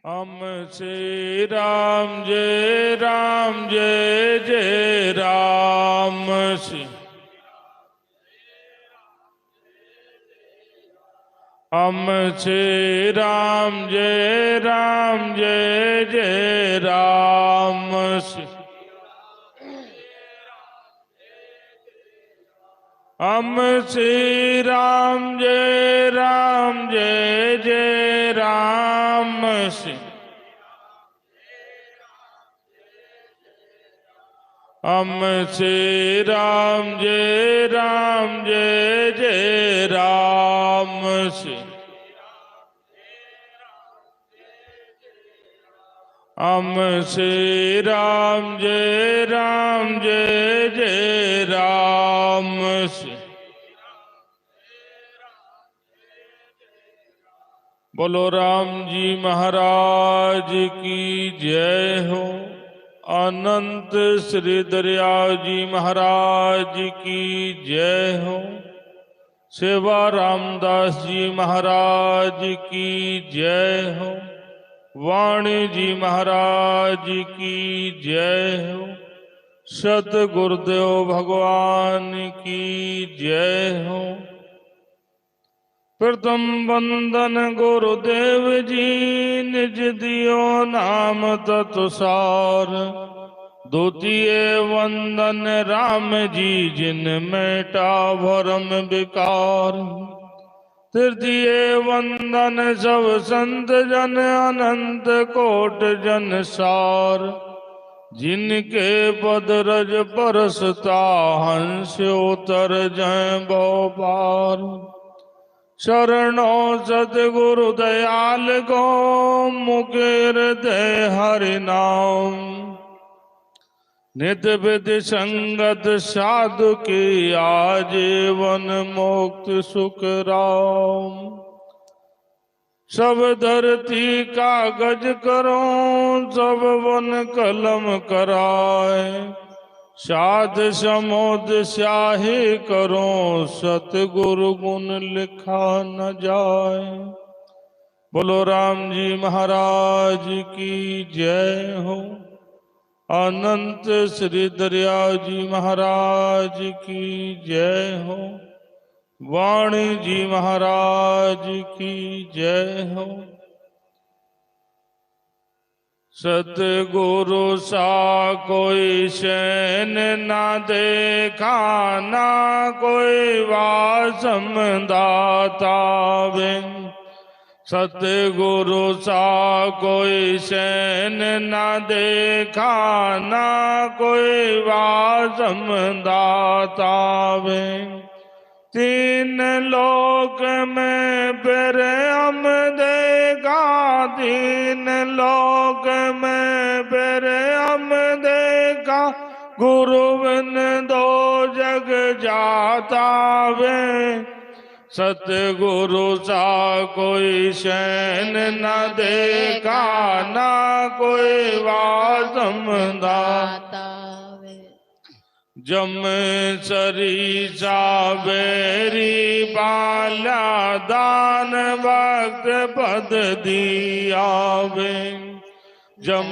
हम श्री राम जय जय राम श्री हम श्री राम जय जय राम श्री हम श्री राम जय जय राम श्री हम श्री राम जय जय राम श्री हम श्री राम जय जय राम श्री बोलो राम जी महाराज की जय हो। अनंत श्री दरिया जी महाराज की जय हो। सेवा रामदास जी महाराज की जय हो। वाणी जी महाराज की जय हो। सत गुरुदेव भगवान की जय हो। प्रथम वंदन गुरुदेव जी निज दियो नाम तत्सार। द्वितीय वंदन राम जी जिन मेटा भरम विकार। तृतीय वंदन सब संत जन अनंत कोट जन सार। जिनके पद रज परसता हंस उतर जय भोपार। शरणों सतगुरु दयाल को मुकेर दे हरि नाम। नित विधि संगत साधु की आजीवन मुक्त सुख राम। सब धरती कागज करो सब वन कलम कराए। साध समोद स्याही करो सतगुरु गुण लिखा न जाए। बोलो राम जी महाराज की जय हो। अनंत श्री दरिया जी महाराज की जय हो। वाणी जी महाराज की जय हो। सतगुरु सा कोई शैन ना देखा ना कोई वासम दाता बिन। सतगुरु सा कोई शैन ना देखा ना कोई वासम दाता बिन। तीन लोक में फिर हम देखा तीन लोक में फिर हम देखा। गुरु बिन दो जग जाता वे। सतगुरु सा कोई शैन न देखा ना कोई वासम दाता। जम सरीसा बेरी बाला दान वक्त पद दिया वे। जम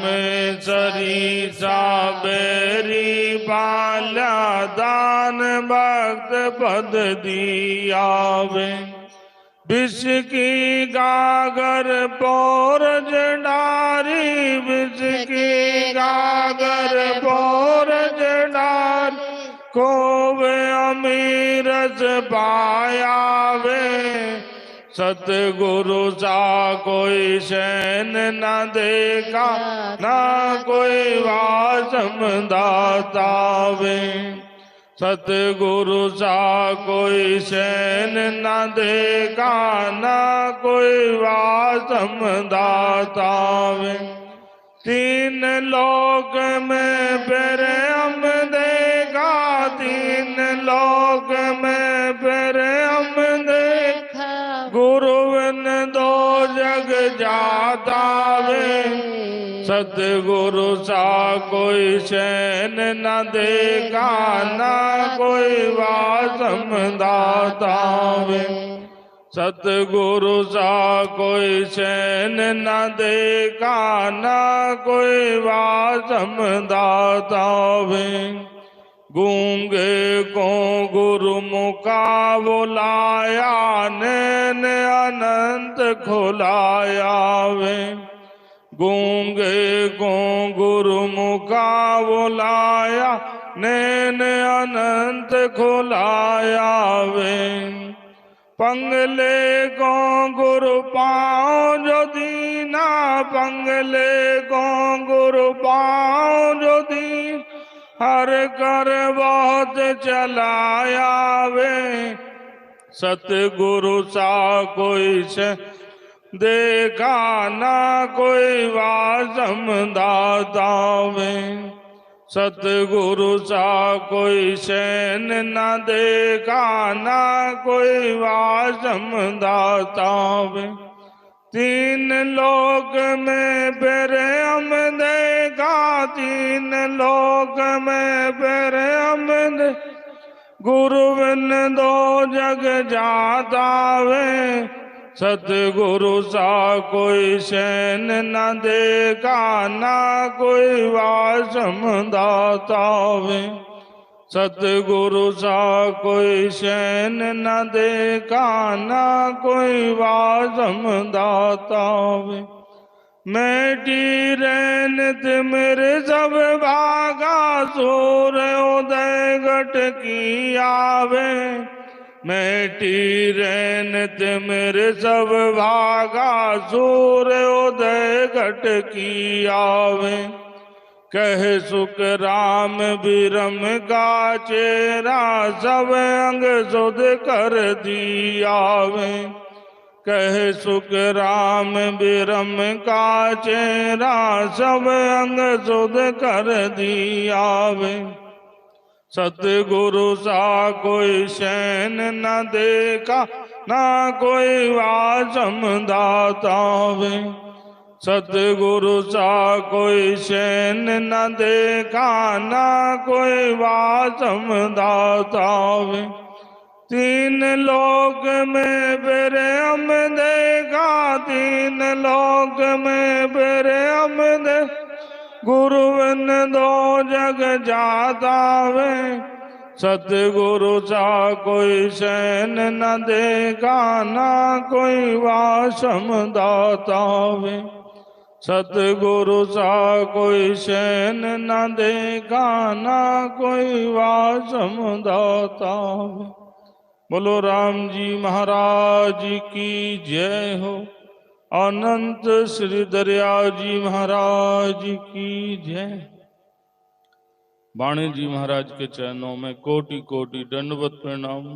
सरीसा बेरी बाला दान वक्त पद दिया वे। विष की गागर पोरज डारी विष की गागर पोरज डारी। कोवे अमीरस पाया वे। सतगुरु सा कोई शैन न देखा ना कोई वासम दाता वे। सतगुरु सा कोई शैन न देखा, न कोई वासम दाता वे। तीन लोक में फिर हम देखा, तीन लोक में फिर हम देखा, गुरुविन दो जग जाता वे। सतगुरु सा कोई शैन न देखा, न कोई वासम दाता वे। सतगुरु सा कोई शैन न देखा, न कोई वासम दाता वे। गूंगे को गुरुमुखा बुलाया, नैन अनंत खुलाया वे। गूंगे को गुरुमुखा बुलाया, नैन अनंत खुलाया वे। पंगले को गुरु पाँव जो दीना, पंगले को गुरु पाँव जो दीन, हर कर बहुत चलाया वे। सतगुरु सा कोई से देखा, ना कोई वासम दाता वे। सतगुरु सा कोई शैन न देखा, ना कोई वासम दाता वे। तीन लोक में फिर हम देखा, तीन लोक में फिर हम गुरुविन दो जग जाता वे। सतगुरु सा कोई शैन न देखा, ना कोई वासम दाता वे। सतगुरु सा कोई शैन न देखा, ना कोई वासम दाता वे। मैटी रैन तिमिर सब भागा, सूर्य उदय घट की आवे। मैटी रैन तिमिर सब भागा, सूर्य उदय घट की आवे। कह सुख राम बिरम का चेरा, सब अंग सुध कर दियावे। कह सुख राम बिरम का चेरा, सब अंग सुध कर दियावे। सतगुरु सा कोई शैन न देखा, ना कोई वासम दाता वे। सतगुरु सा कोई शैन न देखा, ना कोई वासम दाता वे। तीन लोक में फिर हम देखा, तीन लोक में फिर हम देखा, गुरुविन दो जग जाता वे। सतगुरु सा कोई शैन न देखा, ना कोई वासम दाता वे। सतगुरु सा कोई शैन न देखा, ना कोई वासम दाता वे। बोलो राम जी महाराज की जय हो। अनंत श्री दरिया जी महाराज की जय। बाणी जी महाराज के चरणों में कोटि कोटि दंडवत प्रणाम।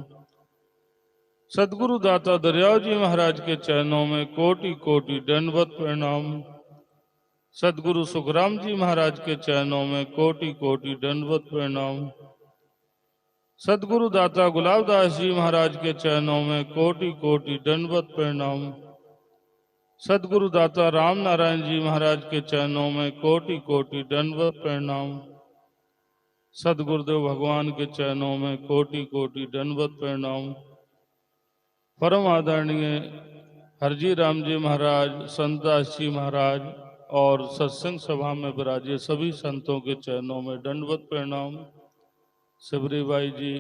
सदगुरु दाता दरिया जी महाराज के चरणों में कोटि कोटि दंडवत प्रणाम। सदगुरु सुखराम जी महाराज के चरणों में कोटि कोटि दंडवत प्रणाम। सदगुरु दाता गुलाबदास जी महाराज के चरणों में कोटि कोटि दंडवत प्रणाम। सदगुरु दाता राम नारायण जी महाराज के चरणों में कोटि कोटि दंडवत प्रणाम। सदगुरुदेव भगवान के चरणों में कोटि कोटि दंडवत प्रणाम। परम आदरणीय हरजी राम जी महाराज, संतदास जी महाराज और सत्संग सभा में विराजे सभी संतों के चरणों में दंडवत प्रणाम। सबरी भाई जी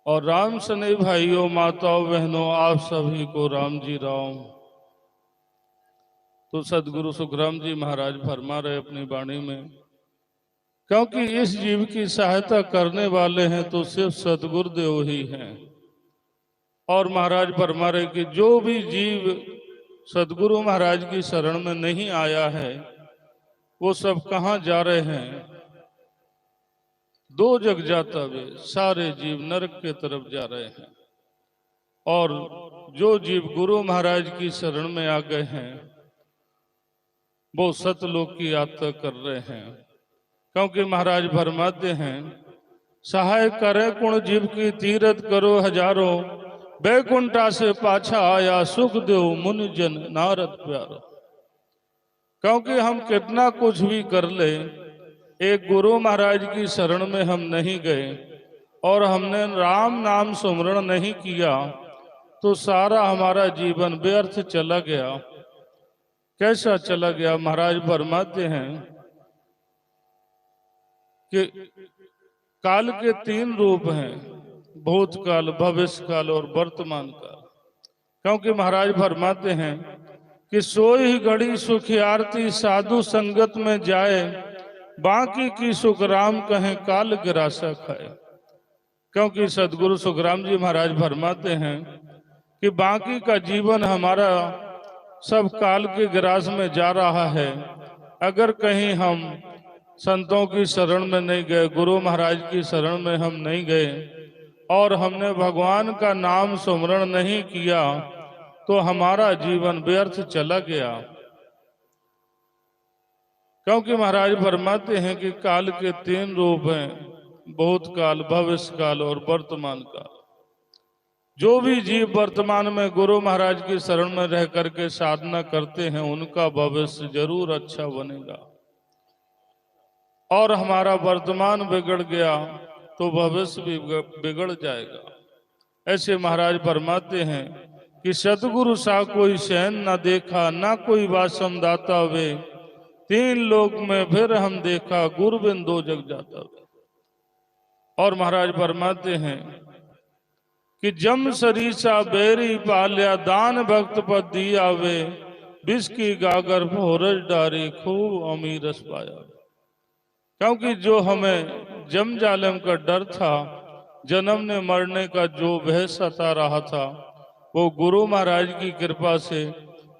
और राम सने भाइयों, माताओं, बहनों, आप सभी को राम जी राम। तो सदगुरु सुखराम जी महाराज फरमा रहे अपनी वाणी में, क्योंकि इस जीव की सहायता करने वाले हैं तो सिर्फ सदगुरुदेव ही हैं। और महाराज फरमा रहे कि जो भी जीव सदगुरु महाराज की शरण में नहीं आया है वो सब कहाँ जा रहे हैं। दो जग जाता वे, सारे जीव नरक के तरफ जा रहे हैं। और जो जीव गुरु महाराज की शरण में आ गए हैं वो सतलोक की यात्रा कर रहे हैं। क्योंकि महाराज फरमाते हैं, सहाय करे कुण जीव की तीरथ करो हजारों, बैकुंठा से पाछा आया सुख देव मुनि जन नारद प्यारो। क्योंकि हम कितना कुछ भी कर ले, एक गुरु महाराज की शरण में हम नहीं गए और हमने राम नाम सुमरण नहीं किया तो सारा हमारा जीवन व्यर्थ चला गया। कैसा चला गया? महाराज फरमाते हैं कि काल के 3 रूप हैं, भूतकाल, भविष्यकाल और वर्तमान काल। क्योंकि महाराज फरमाते हैं कि सोई घड़ी सुखी आरती साधु संगत में जाए, बाकी की सुखराम कहें काल गिरासा खाए। क्योंकि सदगुरु सुखराम जी महाराज फरमाते हैं कि बाकी का जीवन हमारा सब काल के ग्रास में जा रहा है। अगर कहीं हम संतों की शरण में नहीं गए, गुरु महाराज की शरण में हम नहीं गए और हमने भगवान का नाम सुमरण नहीं किया तो हमारा जीवन व्यर्थ चला गया। क्योंकि महाराज फरमाते हैं कि काल के 3 रूप हैं, भूतकाल, भविष्यकाल और वर्तमान काल। जो भी जीव वर्तमान में गुरु महाराज की शरण में रह करके साधना करते हैं उनका भविष्य जरूर अच्छा बनेगा। और हमारा वर्तमान बिगड़ गया तो भविष्य भी बिगड़ जाएगा। ऐसे महाराज फरमाते हैं कि सतगुरु सा कोई शयन न देखा, ना कोई वासम दाता वे, 3 लोक में फिर हम देखा, गुरबिन 2 जग जाता वे। और महाराज फरमाते हैं कि जम सरीसा बेरी पाल्या, दान भक्त पद दिया वे, विष की गागर भोरज डारी, खूब अमीरस पाया। क्योंकि जो हमें जम जालम का डर था, जन्म ने मरने का जो भय सता रहा था, वो गुरु महाराज की कृपा से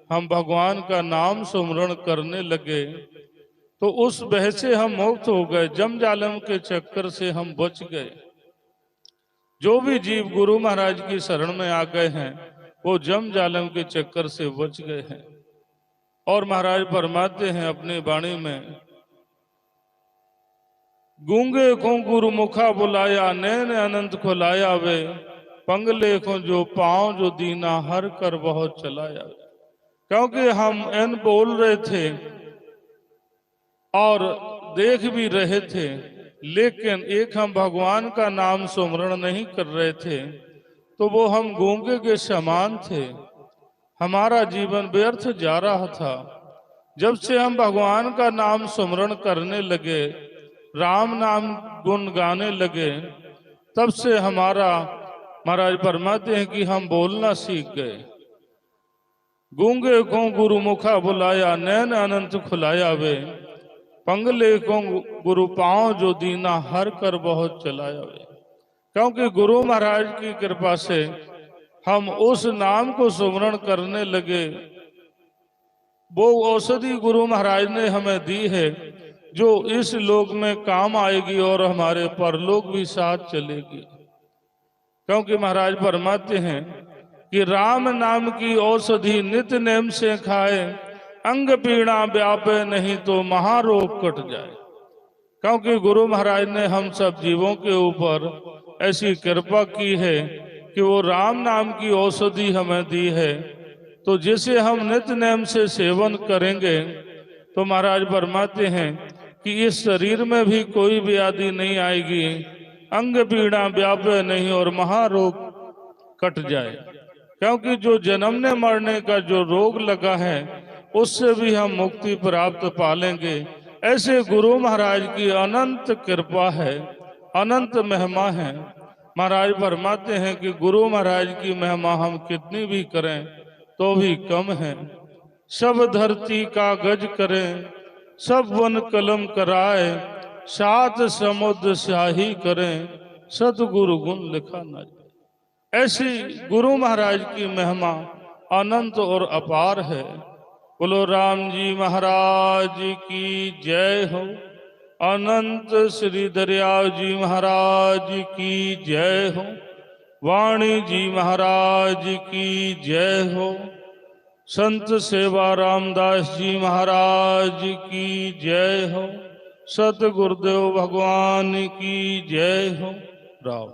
हम भगवान का नाम सुमरण करने लगे तो उस भय से हम मुक्त हो गए, जम जालम के चक्कर से हम बच गए। जो भी जीव गुरु महाराज की शरण में आ गए हैं वो जम जालम के चक्कर से बच गए हैं। और महाराज फरमाते हैं अपनी वाणी में, गूंगे को गुरु मुखा बुलाया, नैन अनंत खुलाया वे, पंगले को जो पांव जो दीना, हर कर बहुत चलाया। क्योंकि हम इन बोल रहे थे और देख भी रहे थे, लेकिन एक हम भगवान का नाम सुमरण नहीं कर रहे थे तो वो हम गूंगे के समान थे, हमारा जीवन व्यर्थ जा रहा था। जब से हम भगवान का नाम सुमरण करने लगे, राम नाम गुण गाने लगे, तब से हमारा, महाराज फरमाते हैं कि हम बोलना सीख गए। गूंगे को गुरु मुखा बुलाया, नैन अनंत खुलाया वे, पंगले को गुरु पांव जो दीना, हर कर बहुत चलाया वे। क्योंकि गुरु महाराज की कृपा से हम उस नाम को सुमरण करने लगे। वो औषधि गुरु महाराज ने हमें दी है जो इस लोक में काम आएगी और हमारे परलोक भी साथ चलेगी। क्योंकि महाराज फरमाते हैं कि राम नाम की औषधि नित्य नेम से खाए, अंग पीड़ा व्यापे नहीं तो महारोग कट जाए। क्योंकि गुरु महाराज ने हम सब जीवों के ऊपर ऐसी कृपा की है कि वो राम नाम की औषधि हमें दी है, तो जिसे हम नित्य नेम से सेवन करेंगे तो महाराज फरमाते हैं कि इस शरीर में भी कोई व्याधि नहीं आएगी, अंग पीड़ा व्यापे नहीं और महारोग कट जाए। क्योंकि जो जन्मने मरने का जो रोग लगा है उससे भी हम मुक्ति प्राप्त पालेंगे। ऐसे गुरु महाराज की अनंत कृपा है, अनंत महिमा है। महाराज फरमाते हैं कि गुरु महाराज की महिमा हम कितनी भी करें तो भी कम है। सब धरती का गज करें, सब वन कलम कराए, 7 समुद्र स्याही करें, सतगुरु गुण लिखा न जाए। ऐसी गुरु महाराज की महिमा अनंत और अपार है। बोलो राम जी महाराज की जय हो। अनंत श्री दरियाव जी महाराज की जय हो। वाणी जी महाराज की जय हो। संत सेवा रामदास जी महाराज की जय हो। सत गुरुदेव भगवान की जय हो। राम।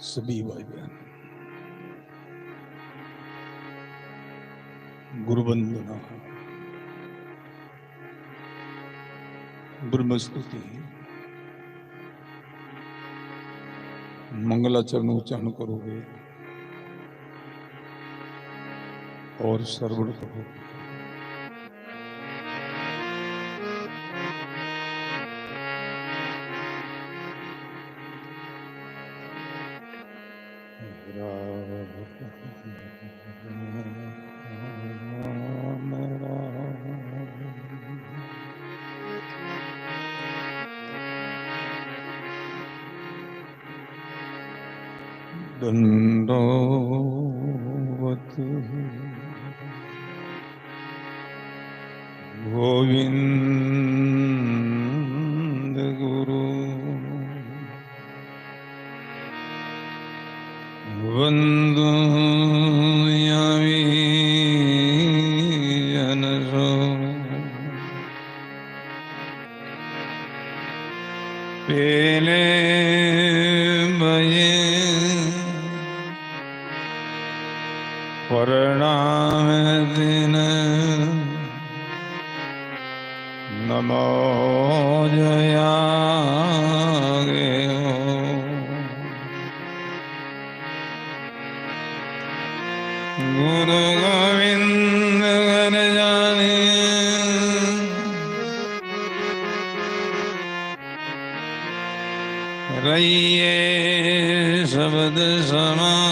सभी भाई बहन गुरुवंदना, ब्रह्मस्तुति, मंगलाचरण उच्चारण करोगे और श्रवण करोगे। दंडवत गोविंद गुरु वंदो यामि जनसो पेले भये प्रणाम दिन नमो जयागे गुरु गोविंद घर जाने रहिए शब्द समान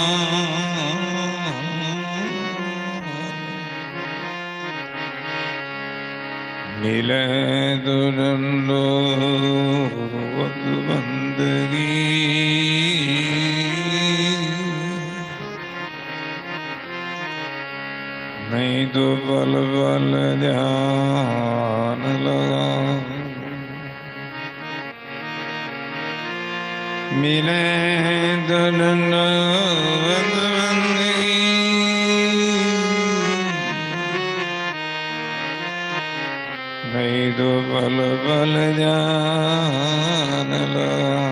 मिले दुरंडो बंदगी नहीं तो बल बल ध्यान लगा मिले दुरंडो बंदगी नहीं तो बल बल ध्यान लगा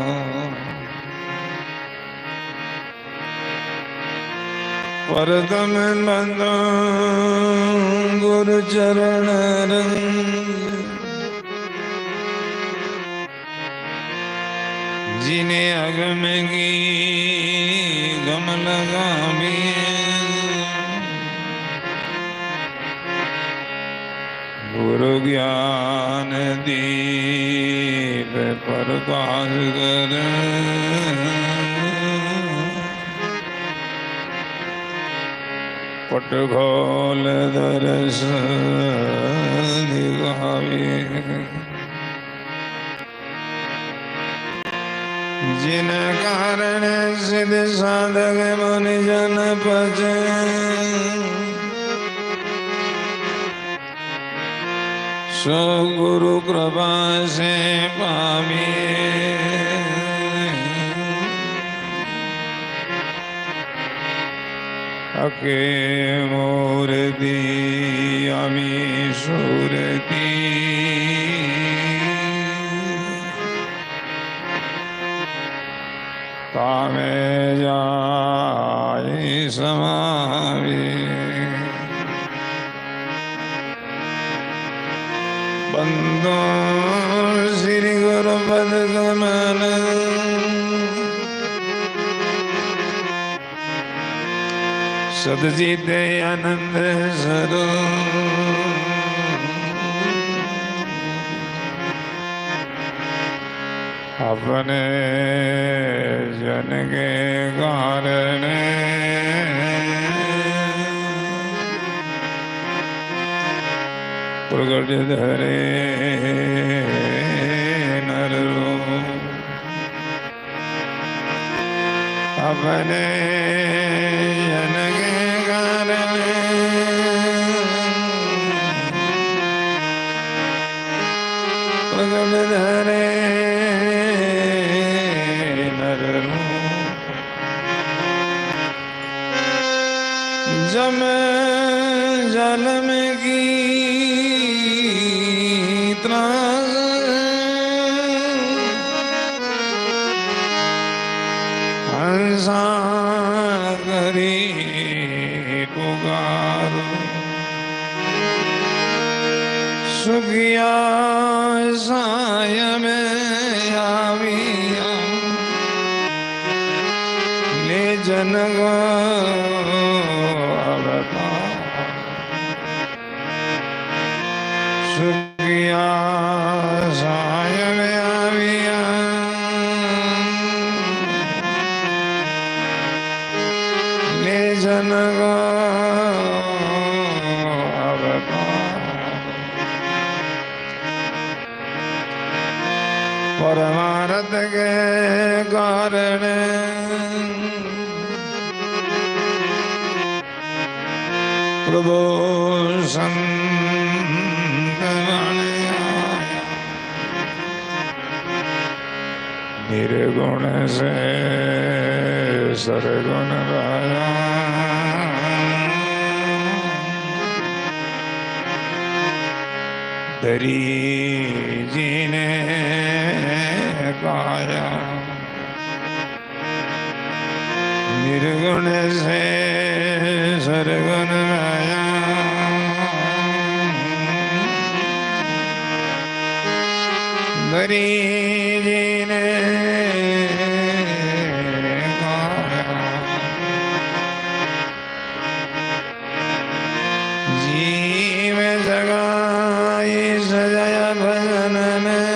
परतम बंदो गुरु चरण रंग, जिन्हें अगम की गम लगावी, गुरु ज्ञान दीप प्रकाश कर, पट खोल दरस दिखावे, जिन कारण सिद्ध साधक मुनि जन पचे, सो गुरु कृपा से पाविए, अके मूर्ति अमी सूरती, तामे जाय समावे, बंदो श्री गुरु पद कमल, सदजीते आनंद सरो, अपने जन के कारण प्रगट धरे नर, अपने जन के कारण प्रगट धरे नर, जम जल में की त्रास, हंसा करी पुकार, सुखिया साय में आविया, ले जन गो सुखिया साय में आविया, ले जन गो परमार्थ के कारण प्रभु संत निर्गुण से सरगुण राया, दरी जीने काया, निर्गुण से सरगुण राया, दरी जीने काया, जीव जगाई सजाया भजन में,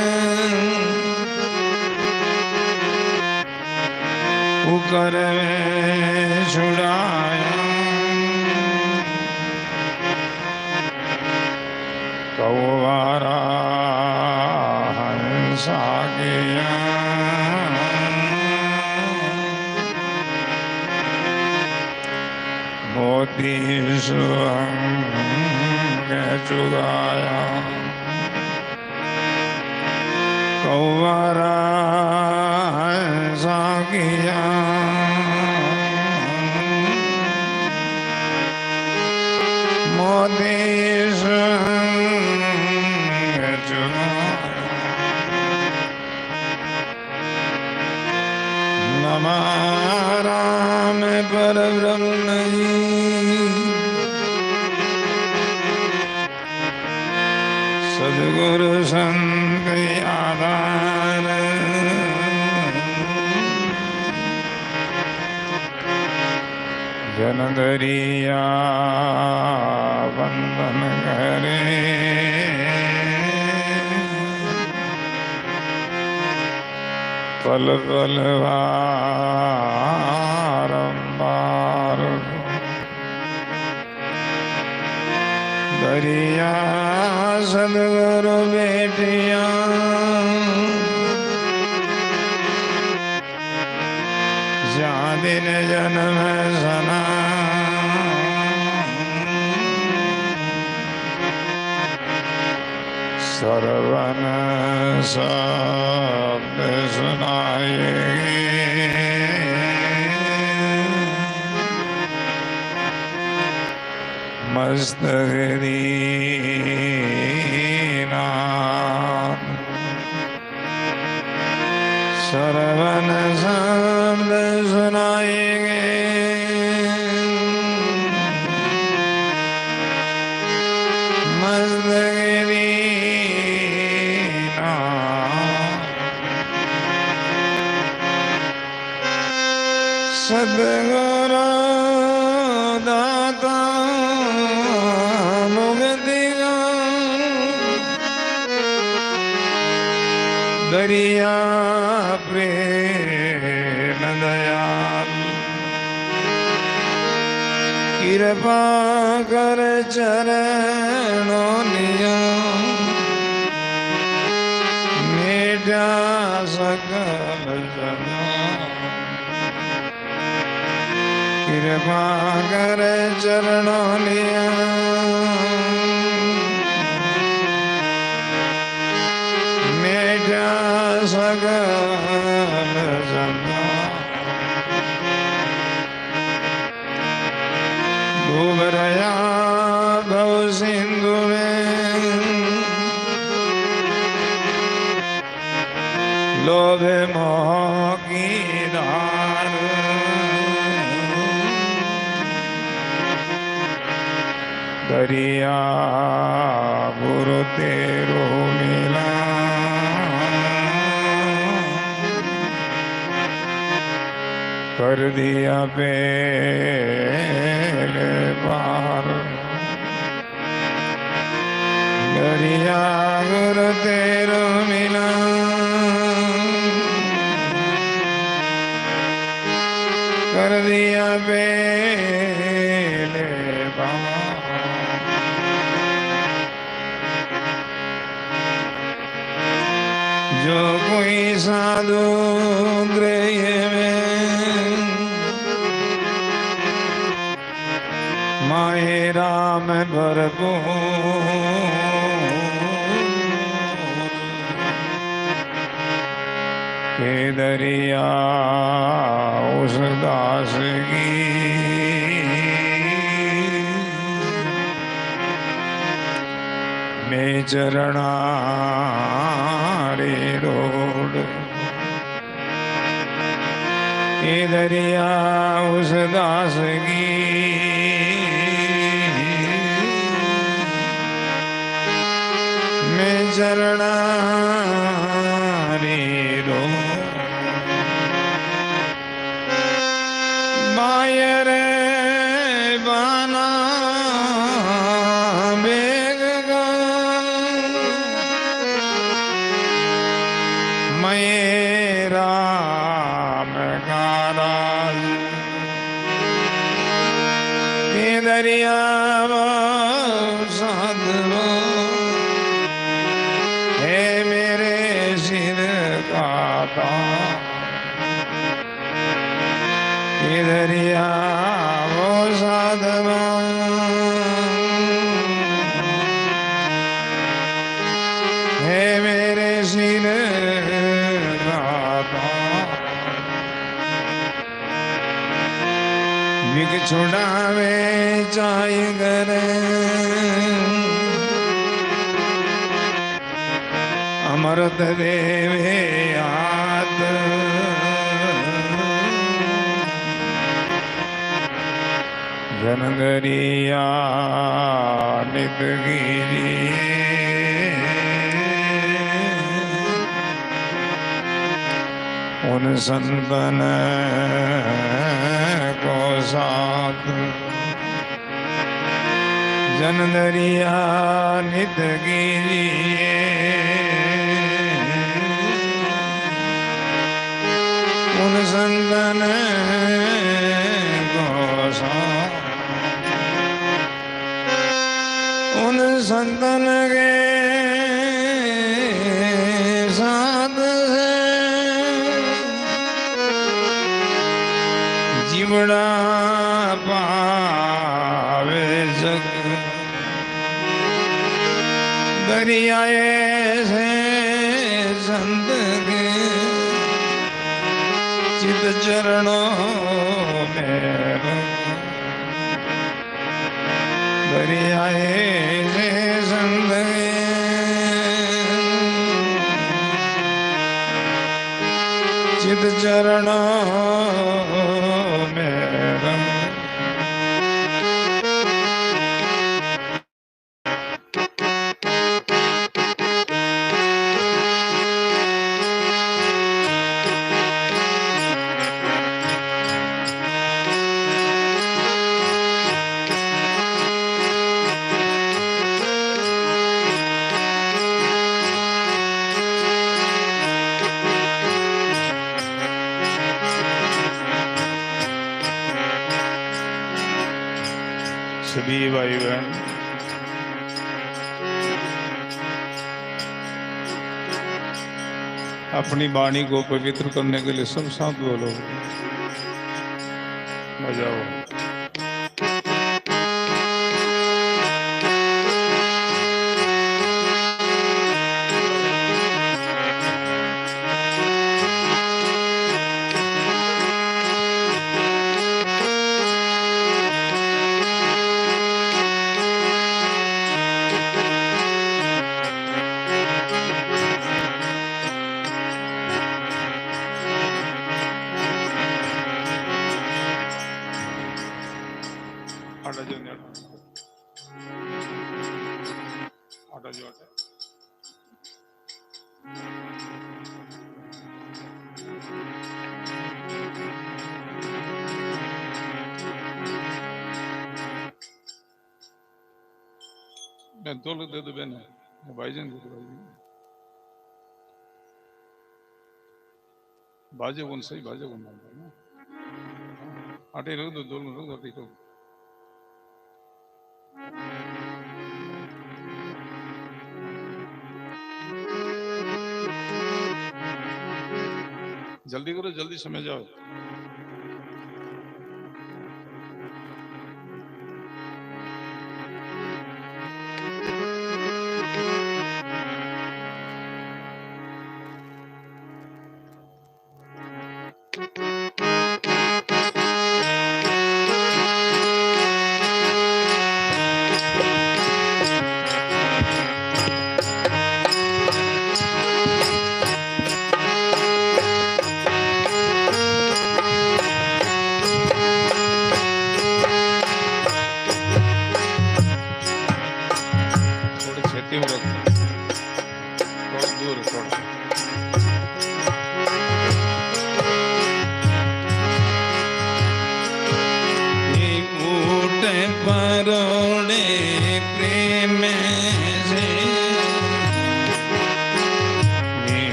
उकर में छुड़ाया, कौवारा हंसा किया, मोती सुअंग चुगाया, कौवारा हंसा किया, मोती सुअंग चुगाया, नमः राम परब्रह्म जी। सदगुरु संत आधार जन दरिया बंधन करे पल पल बारंबार दरिया सदगुरु बेटिया जहाँ दिन जन्म सना सरवन शब्द सुनाएंगे मस्तक दीना सरवन शब्द सुनाएंगे मस्तक दीना सद्गुरु दाता दरिया प्रेम दयाल कृपा कर चरणों निया मेरा सकल जना कृपा कर चरणों निया सकल जना डूब रहा भव सिंधु में लोभ मोह की धार दरिया गुरु तेरो मिला कर दिया पहले पार दरिया गुरु तेरो मिला कर दिया पहले पार जो कोई साधु गृह में माए राम भरपूर के दरिया उस दास की में चरणारे रोड के दरिया उस दास की में चरणारे रोड मायर बाना बेग मेरा राज के दरिया साधवा है मेरे सिर का के दरिया वो साधवा है मेरे सिर विग छुड़ावे चाय करे अमृत देवे आत जनगरिया नित गिरी संतन को साथ जन दरिया नित कीजिए उन संतन को साथ उन संतन के साथ से जीवड़ा पावे जग दरियाए से संत के चित चरणों में दरियाए से संत चित चरणों में सभी भाई बहन अपनी वाणी को पवित्र करने के लिए सब साथ बोलो बजाओ। Ben dolu dedi beni. Baycan dedi baycan. बाजे कौन सही बाजे कौन मानता है ना आटे रख दो दो रख दो ठीक हो जल्दी करो जल्दी समय जाओ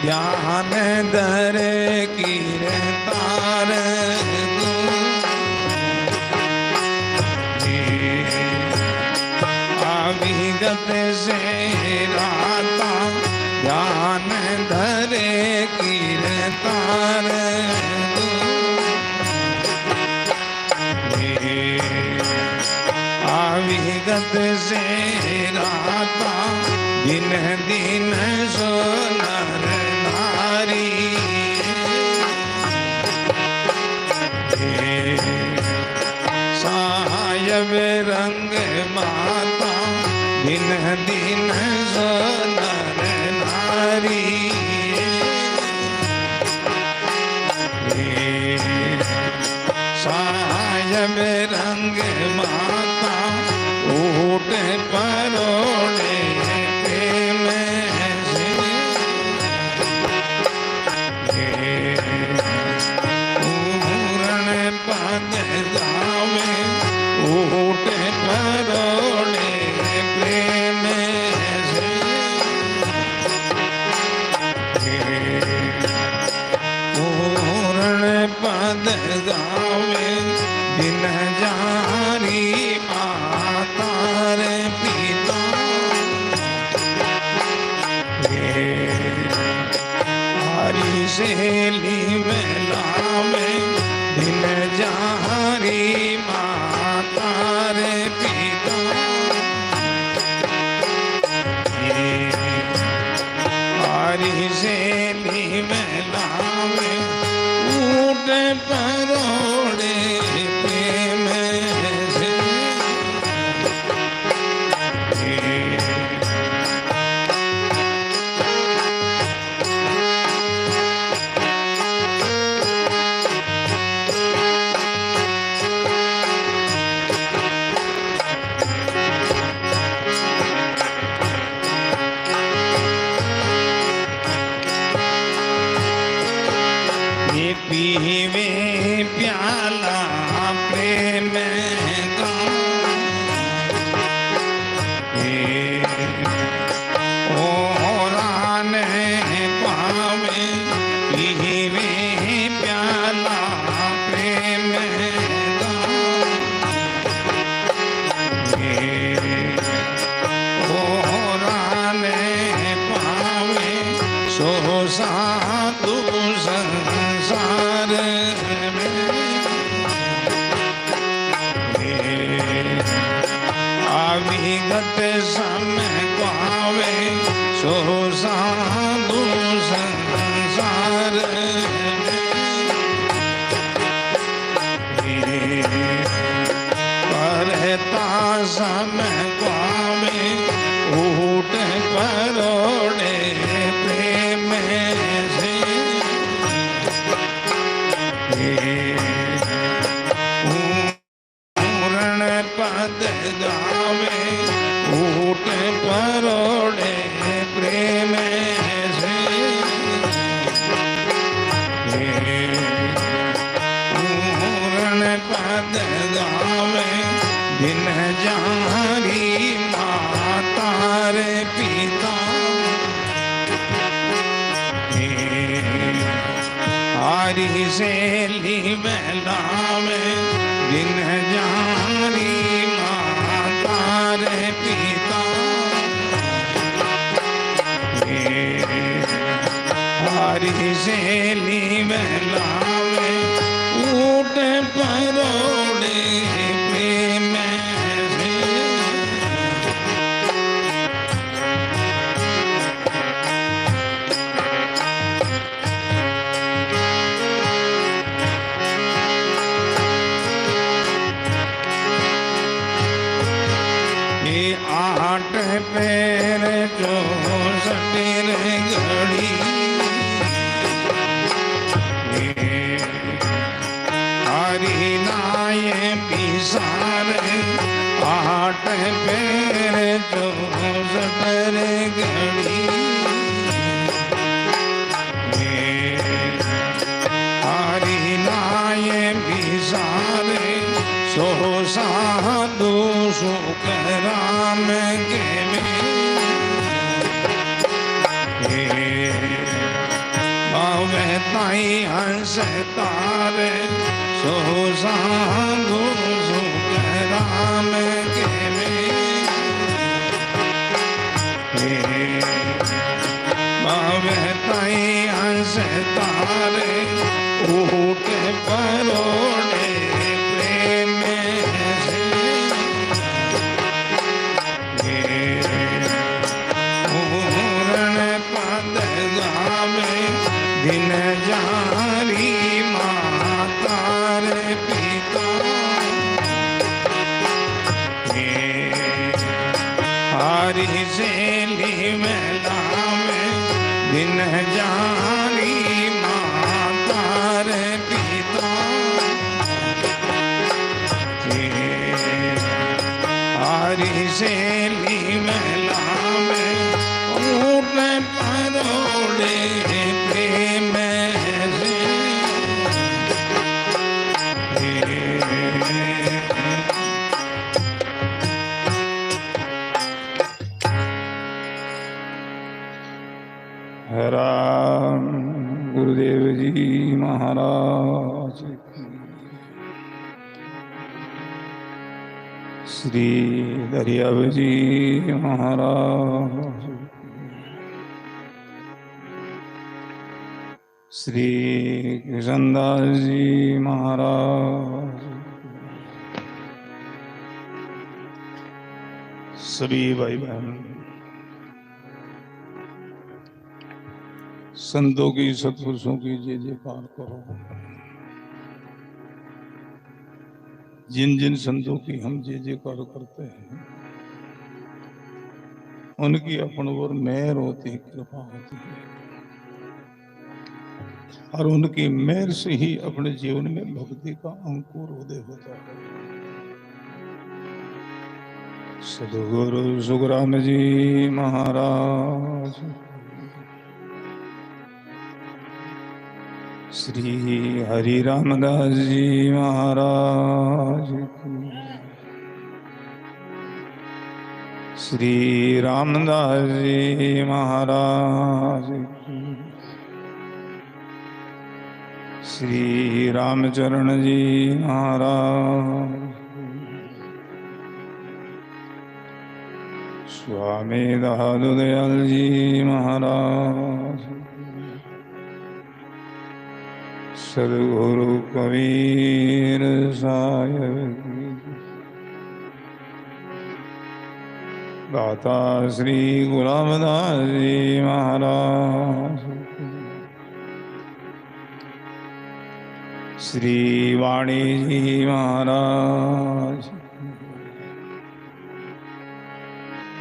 ध्यान धर कीरतार विगत से राता ध्यान धरे कीरतार विगत से राता दिन दिन सो नर नारी सायब रंग माता दिन दिन सो नर नारी सायब रंग माता ऊट परोड़े प्रेम से पूर्ण पद गावे ऊट परोड़े प्रेम से पूर्ण पद गावे दिन जारी मातार पिता हरी सहेली मिलावे दिन जारी मातार पिता हरी सहेली मिलावे ऊट परोड़े प्रेम से पीवे प्याला प्रेम का ओरान पावे पीवे प्याला प्रेम का ओरान पावे सो साधु संसार विगत समय पावे सो साधु संसार परता समय पावे ऊट परोड़े प्रेम से पूर्ण पद गावे ऊट परोड़े प्रेम से पूर्ण पद गावे दिन जारी मातार पिता हरी सहेली मिलावे दिन जारी मातार पिता हरी सहेली मिलावे ऊट परोड़े प्रेम से आठ पैर जो सटेर घड़ी हरी नाय पिसार आठ पैर जो सटेर घड़ी हरी नाय पिसार सो साधु सुख राम के में ताई हंस तारे सो साधु सुख राम के बावे ताई हंस तारे ऊट परोड़े प्रेम से पूर्ण पद गावे दिन जारी माता रे पिता हरि सेली में दिन जारी माता रे पिता हरि सेली मेला में ऊट परोड़े प्रेम से राम गुरुदेव जी महाराज की श्री दरियाव जी महाराज श्री कृष्णदास जी महाराज सभी भाई बहन संतों की सत्पुरुषों की जय जयकार करो। जिन जिन संतों की हम जय जयकार करते हैं उनकी अपन और मेहर होती है, कृपा होती है और उनकी मेहर से ही अपने जीवन में भक्ति का अंकुर उदय होता है। सदगुरु सुखराम जी महाराज श्री हरि रामदास जी महाराज श्री रामदास जी महाराज श्री रामचरण जी महाराज स्वामी दादू दयाल जी महाराज सदगुरु कबीर साहिब दाता श्री गुलामदास जी महाराज श्री वाणी जी महाराज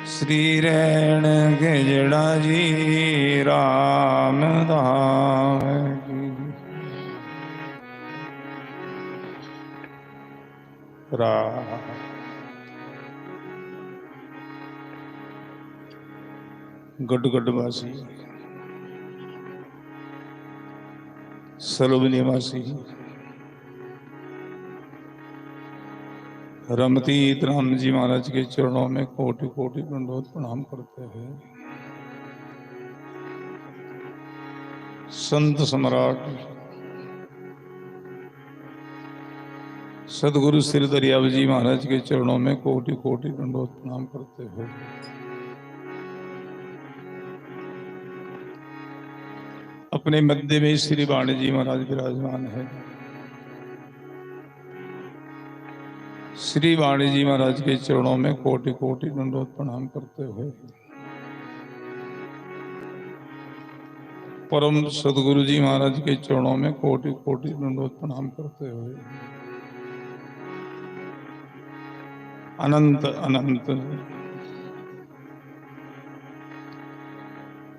श्री रैण के जड़ा जी राम धाम गढ़गढ़वासी सलभ निवासी रमतीत राम जी महाराज के चरणों में कोटि कोटि दंडवत प्रणाम करते हैं। संत सम्राट सदगुरु श्री दरियाव जी महाराज के चरणों में कोटि कोटि दंडवत प्रणाम करते हैं। अपने मध्य में श्री वाणी जी महाराज विराजमान है। श्री वाणी जी महाराज के चरणों में कोटि कोटि दंडवत प्रणाम करते हुए परम सदगुरु जी महाराज के चरणों में कोटि कोटि दंडवत प्रणाम करते हुए अनंत अनंत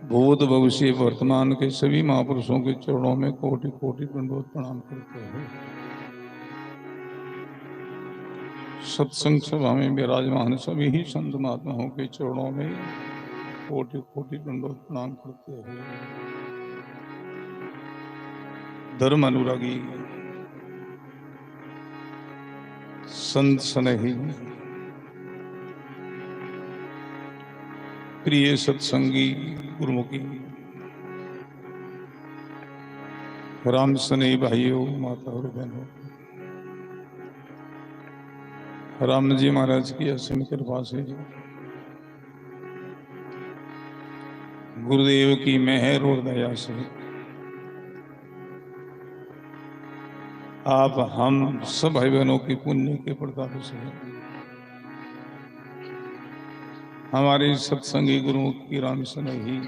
भूत भविष्य वर्तमान के सभी महापुरुषों के चरणों में कोटि कोटि दंडवत प्रणाम करते हैं। सत्संग सभा में विराजमान सभी ही संत महात्माओं के चरणों में कोटि कोटि दंडवत प्रणाम करते हैं। धर्म अनुरागी संत स्नेही प्रिय सत्संगी गुरुमुखी राम सने भाइयों, माता और बहनों, राम जी महाराज की असीम कृपा से, गुरुदेव की मेहर और दया से आप हम सब भाई बहनों की पुण्य के प्रताप से हमारे सत्संगी गुरुओं की राम स्नेही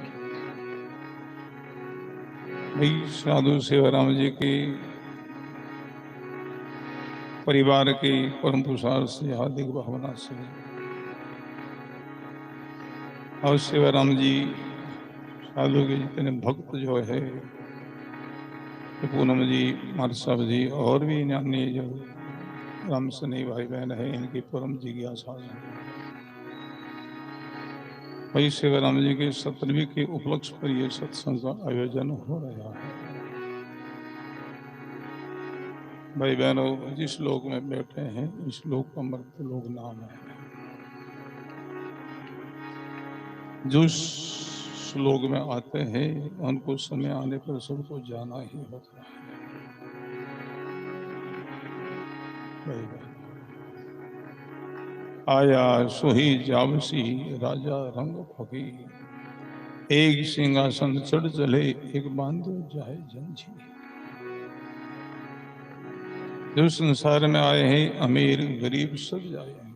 भाई साधु सेवाराम जी के परिवार के परम पुरुषार्थ से हार्दिक भावना से और सेवाराम जी साधु के जितने भक्त जो है, पूनम जी, मार साहब जी और भी अन्य जो राम सनी भाई बहन है, इनकी परम जिज्ञासा है। भाई सेवाराम जी के 17वीं के उपलक्ष्य पर यह सत्संग का आयोजन हो रहा है। भाई बहनों, जिस लोक में बैठे हैं, इस लोक का मर्त लोक नाम है। जो श्लोक में आते हैं उनको समय आने पर सबको जाना ही होता है। भाई बहन, आया सोही जावसी राजा रंग फकीर, एक सिंहासन चढ़ चले एक बांधो जाए जंजीर। जो संसार में आए हैं अमीर गरीब सब जाएंगे,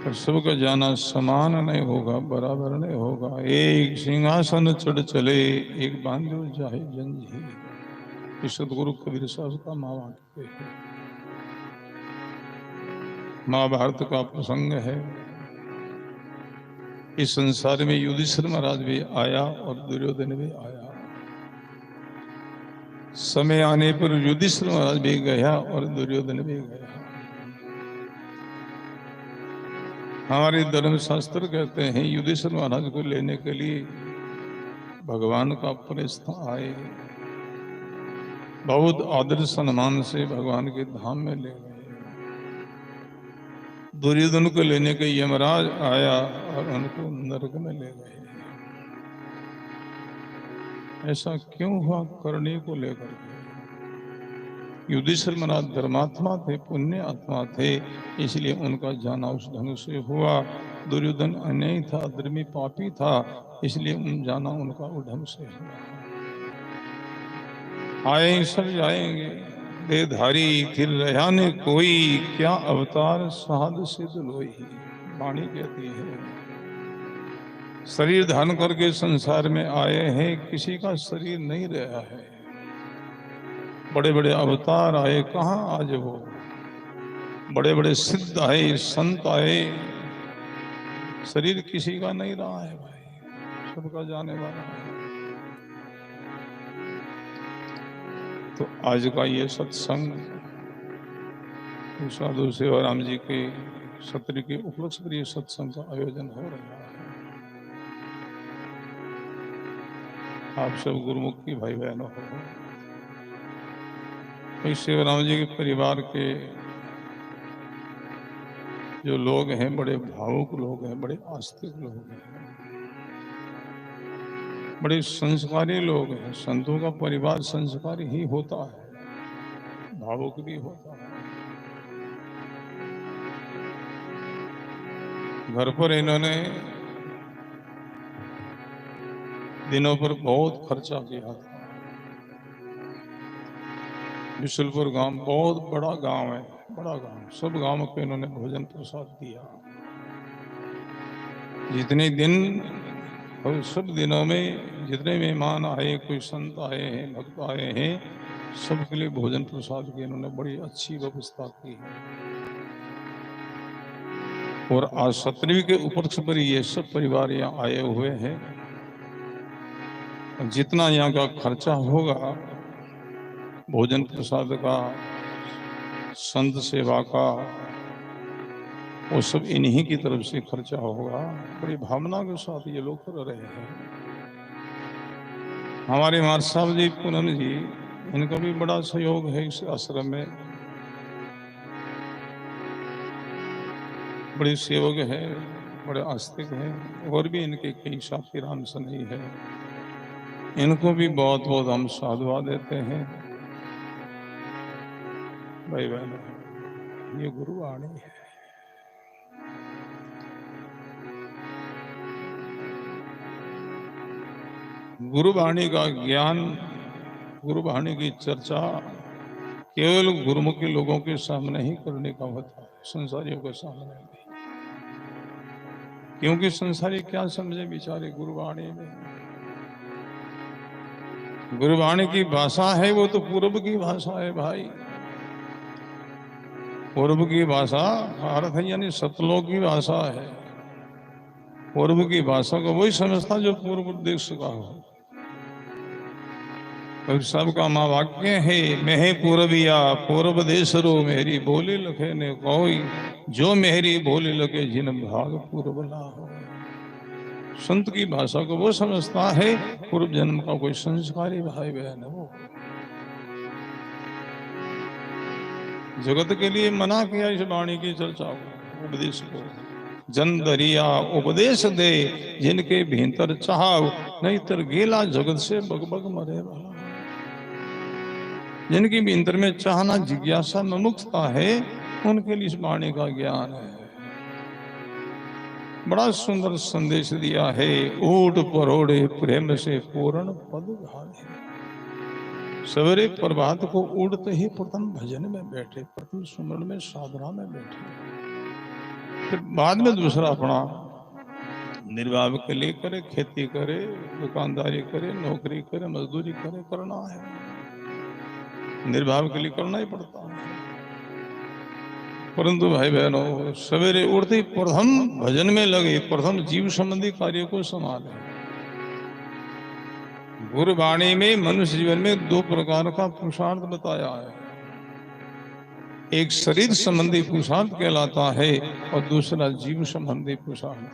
पर सबका जाना समान नहीं होगा, बराबर नहीं होगा। एक सिंहासन चढ़ चले एक बांधो जाए जंजीर, ये सदगुरु कबीर साहब का महावाक्य है। महाभारत का प्रसंग है। इस संसार में युधिष्ठिर महाराज भी आया और दुर्योधन भी आया। समय आने पर युधिष्ठिर महाराज भी गया और दुर्योधन भी गया। हमारे धर्म शास्त्र कहते हैं युधिष्ठिर महाराज को लेने के लिए भगवान का परिस्थ आए, बहुत आदर सम्मान से भगवान के धाम में ले गए। दुर्योधन को लेने के यमराज आया और उनको नरक में ले गए। ऐसा क्यों हुआ? करनी को लेकर के। युधिष्ठिर महाराज धर्मात्मा थे, पुण्य आत्मा थे, इसलिए उनका जाना उस ढंग से हुआ। दुर्योधन अन्यायी था, धर्मी पापी था, इसलिए जाना उनका उस ढंग से हुआ। आए सब जाएंगे, देहधारी फिर रहा ने कोई, क्या अवतार साध सिद्ध लोई। वाणी कहती है शरीर धारण करके संसार में आए हैं, किसी का शरीर नहीं रहा है। बड़े बड़े अवतार आए, कहाँ आज वो बड़े बड़े सिद्ध आए, संत आए, शरीर किसी का नहीं रहा है भाई, सबका जाने वाला है। तो आज का ये सत्संग साधु सेवाराम जी के 17 के उपलक्ष्य पर ये सत्संग का आयोजन हो रहा है। आप सब गुरुमुखी भाई बहनों हो। सेवाराम जी के परिवार के जो लोग हैं, बड़े भावुक लोग हैं, बड़े आस्तिक लोग हैं, बड़े संस्कारी लोग हैं। संतों का परिवार संस्कारी ही होता है, भावुक भी होता है। घर पर इन्होंने दिनों पर बहुत खर्चा किया था। बिशुलपुर गांव बहुत बड़ा गांव है, बड़ा गांव, सब गांव को इन्होंने भोजन प्रसाद दिया। जितने दिन और सब दिनों में जितने मेहमान आए, कोई संत आए हैं, भक्त आए हैं, सबके लिए भोजन प्रसाद की इन्होंने बड़ी अच्छी व्यवस्था की है। और आज 17वीं के उपलक्ष्य पर ये सब परिवार यहाँ आए हुए हैं। जितना यहाँ का खर्चा होगा, भोजन प्रसाद का, संत सेवा का, वो सब इन्हीं की तरफ से खर्चा होगा। बड़ी भावना के साथ ये लोग कर रहे हैं। हमारे मार साहब जी, पूनम जी, इनका भी बड़ा सहयोग है इस आश्रम में। बड़े सेवक है, बड़े आस्तिक हैं, और भी इनके कई साथी राम सनई है। इनको भी बहुत बहुत हम साधुवाद देते हैं। भाई बहन, ये गुरुवाणी है। गुरुवाणी का ज्ञान, गुरुवाणी की चर्चा केवल गुरुमुखी लोगों के सामने ही करने का होता है, संसारियों के सामने नहीं। क्योंकि संसारी क्या समझे बेचारे गुरुवाणी में। गुरुवाणी की भाषा है वो तो पूर्व की भाषा है भाई। पूर्व की भाषा भारत है, यानी सतलोक की भाषा है। पूर्व की भाषा को वही समझता जो पूर्व देश का हो। और सबका माँ वाक्य है, मैं पूर्विया पूर्व देश रो मेरी बोली लखे ने कोई, जो मेरी बोली लगे जिन भाग पूर्व ला हो। संत की भाषा को वो समझता है पूर्व जन्म का कोई संस्कारी भाई बहन है वो। जगत के लिए मना किया इस वाणी की चर्चा को, उपदेश को। जन दरिया उपदेश दे जिनके भीतर चाह, नहीं तर गेला जगत से बग मरे वाला। जिनकी भीतर में चाहना जिज्ञासा मुमुक्षुता है, उनके लिए इस वाणी का ज्ञान है। बड़ा सुंदर संदेश दिया है, ऊट परोड़े प्रेम से पूर्ण पद घाले। सवेरे प्रभात को उड़ते ही प्रथम भजन में बैठे, प्रथम सुमरण में साधना में बैठे, फिर बाद में दूसरा अपना निर्वाह के लिए करे, खेती करे, दुकानदारी करे, नौकरी करे, मजदूरी करे, करना है। निर्वाह के लिए करना ही पड़ता है। परंतु भाई बहनों, सवेरे उठते ही प्रथम भजन में लगे, प्रथम जीव संबंधी कार्य को संभाले। गुरुवाणी में मनुष्य जीवन में दो प्रकार का पुरुषार्थ बताया है। एक शरीर संबंधी पुरुषार्थ कहलाता है और दूसरा जीव संबंधी पुरुषार्थ।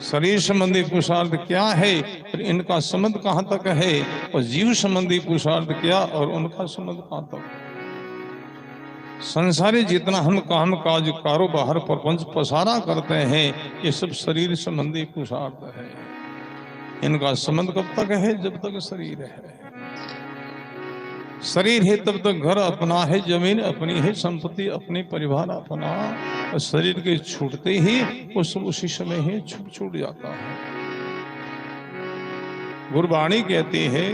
शरीर संबंधी पुरुषार्थ क्या है और इनका संबंध कहां तक है, और जीव संबंधी पुरुषार्थ क्या और उनका संबंध कहां तक। संसारी जितना हम काम काज कारोबार प्रपंच पसारा करते हैं, ये सब शरीर संबंधी पुरुषार्थ है। इनका संबंध कब तक है, जब तक शरीर है। शरीर है तब तक घर अपना है, जमीन अपनी है, संपत्ति अपनी, परिवार अपना। और शरीर के छूटते ही उसी समय ही छूट जाता है। गुरबाणी कहती है,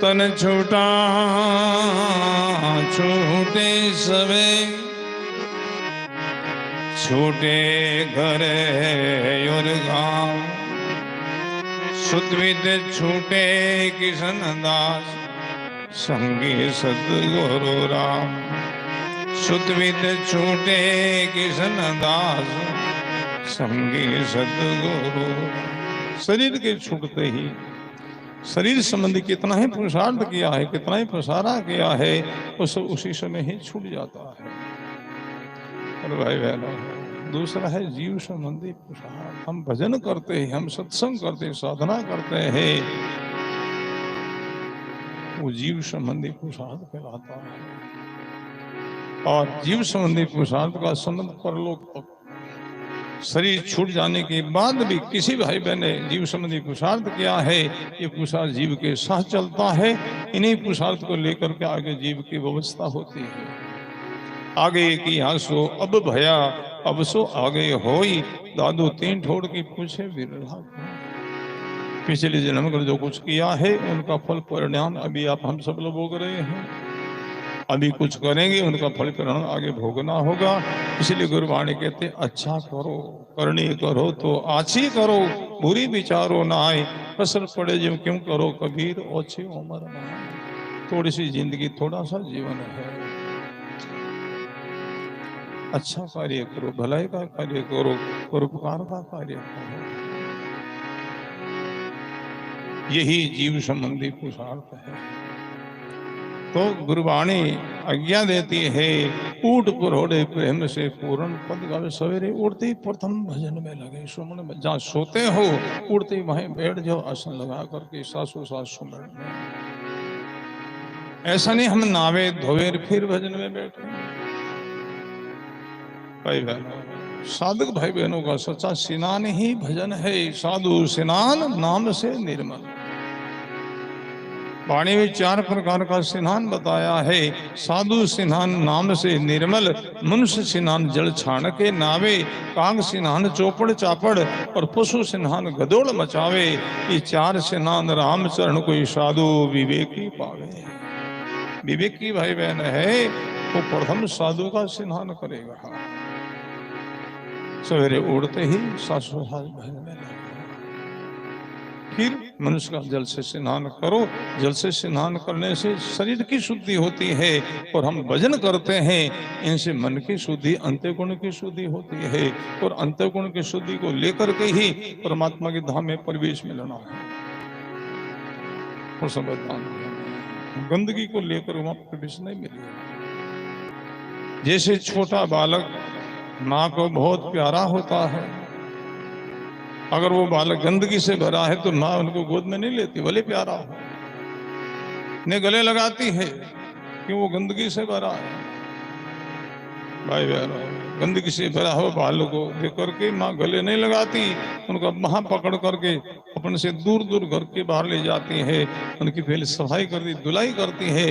तन छूटा छूटे सवे, छूटे घर और गांव। सुतविद छूटे किशन दास, संगी सदगुरु राम। सुतविद छूटे किशन दास, संगी सदगुरु। शरीर के छूटते ही, शरीर संबंधी कितना ही पुरुषार्थ किया है, कितना ही प्रसारा किया है, वो सब उसी समय ही छूट जाता है। और भाई बहनों, दूसरा है जीव संबंधी पुरुषार्थ। हम भजन करते हैं, हम सत्संग करते हैं, साधना करते हैं, वो जीव संबंधी पुरुषार्थ कहलाता है। और जीव संबंधी पुरुषार्थ का संबंध परलोक तक। शरीर छूट जाने के बाद भी किसी भाई बहन ने जीव संबंधी पुरुषार्थ किया है, ये पुरुषार्थ जीव के साथ चलता है। इन्हीं पुरुषार्थ को लेकर के आगे जीव की व्यवस्था होती है। आगे की आंसू अब भया, अब सो आगे होई। दादू तीन ठोड़ की पूछे विरला। पिछले जन्म कर जो कुछ किया है, उनका फल परिणाम अभी आप हम सब लोग भोग रहे हैं। अभी कुछ करेंगे, उनका फल परिणाम आगे भोगना होगा। इसलिए गुरुवाणी कहते, अच्छा करो, करनी करो तो आछी करो, बुरी विचारो ना आए। असर पड़े जो क्यों करो कबीर, ओछी उम्र ना आए। थोड़ी सी जिंदगी, थोड़ा सा जीवन है। अच्छा कार्य करो, भलाई का कार्य करो, परोपकार का कार्य करो। यही जीव संबंधी पुरुषार्थ है। तो गुरुवाणी आज्ञा देती है, ऊट पुरोड़े प्रेम से पूर्ण पद गावे। सवेरे उठते ही प्रथम भजन में लगे, सुमन में। जहाँ सोते हो उठते ही वहीं बैठ जाओ, आसन लगा करके सासो सास सुमन में। ऐसा नहीं हम नावे धोवे फिर भजन में बैठे। भाई बहनों, साधक भाई बहनों का सच्चा स्नान ही भजन है। साधु स्नान नाम से निर्मल। वाणी में 4 प्रकार का स्नान बताया है। साधु स्नान नाम से निर्मल, मनुष्य स्नान जल छाण के नावे, काग स्नान चौपड़ चापड़ और पशु स्नान गदोड़ मचावे। ये 4 स्नान रामचरण कोई साधु विवेकी पावे। विवेकी भाई बहन है वो प्रथम साधु का स्नान करेगा। सवेरे उड़ते ही सासु बहन में फिर मनुष्य का जल से स्नान करो। जल से स्नान करने से शरीर की शुद्धि होती है और हम भजन करते हैं, इनसे मन की शुद्धि, अंतःगुण की शुद्धि होती है और अंतःगुण की शुद्धि को लेकर के ही परमात्मा के धाम में प्रवेश मिलना है। और समझदान गंदगी को लेकर वहां प्रवेश नहीं मिलेगा। जैसे छोटा बालक माँ को बहुत प्यारा होता है, अगर वो बालक गंदगी से भरा है तो माँ उनको गोद में नहीं लेती, भले प्यारा हो, ने गले लगाती है कि वो गंदगी से भरा है। भाई बहनों, गंदगी से भरा हो बालक को देख करके माँ गले नहीं लगाती, उनका वहां पकड़ करके अपने से दूर दूर घर के बाहर ले जाती है, उनकी पहले सफाई करती, धुलाई करती है,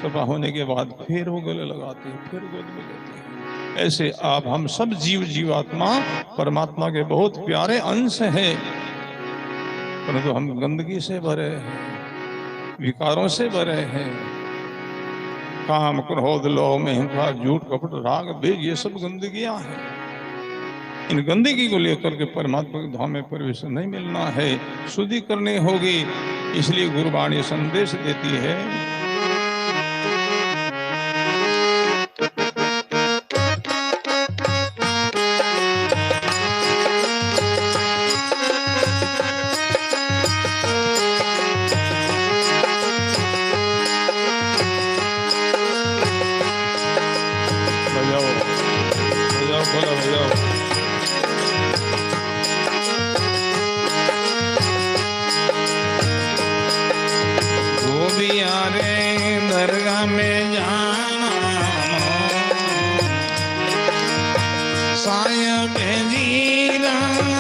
सफा होने के बाद फिर वो गले लगाती है, फिर गोद में लेती है। ऐसे आप हम सब जीवात्मा परमात्मा के बहुत प्यारे अंश हैं, परंतु हम गंदगी से भरे हैं, विकारों से भरे हैं। काम, क्रोध, लोभ, हिंसा, झूठ, कपट, राग, द्वेष, ये सब गंदगियां हैं। इन गंदगी को लेकर के परमात्मा के धाम में प्रवेश नहीं मिलना है, शुद्धि करनी होगी। इसलिए गुरुवाणी संदेश देती है, दरगाह में जाना, सायब जीरा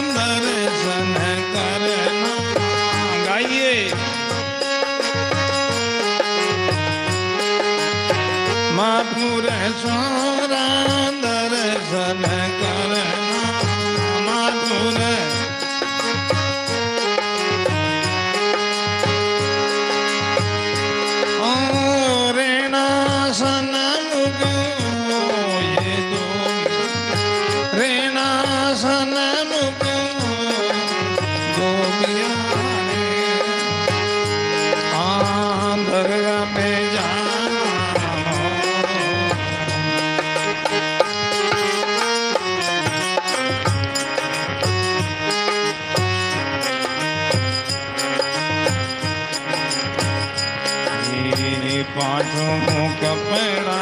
दर्शन करना। गाइए, मापुर सोरा दर्शन करना, मापुर पाँचों कपड़ा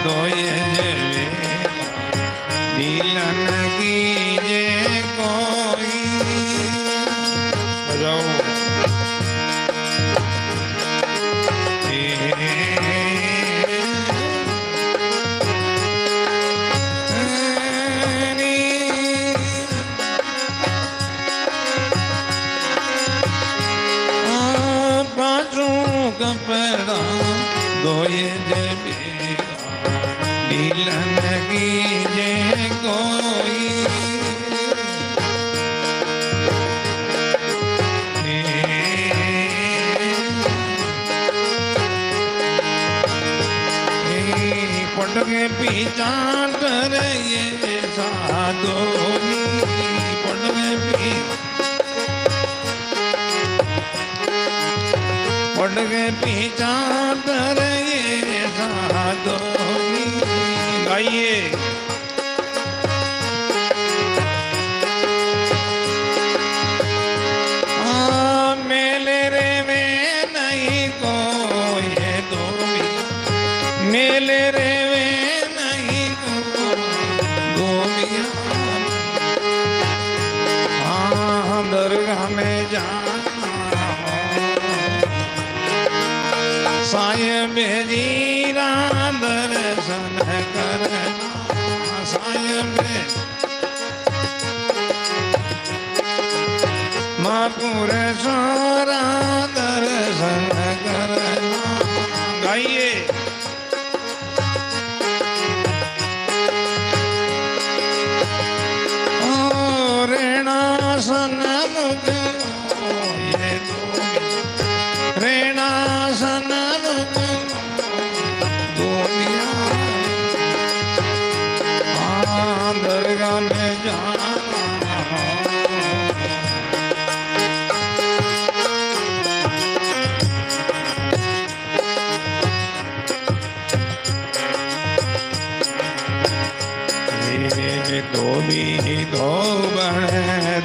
धोए जले, दिलन कीजे कोई। पाँचों कपड़ा धोए जले, दिलन कीजे कोई। पटके पीछा कर ये साधोनी, पटके पीछा कर ये साधोनी। गाइए, मेले रे में नहीं कोई दो, मेले रे दरगाह में जाना, सायब जीरा दर्शन करना, सायब महापुरुषोरा दर्शन करना। गाइए रेणासन मुख ये रेणासन मुख दुनिया दरगाह में जाना।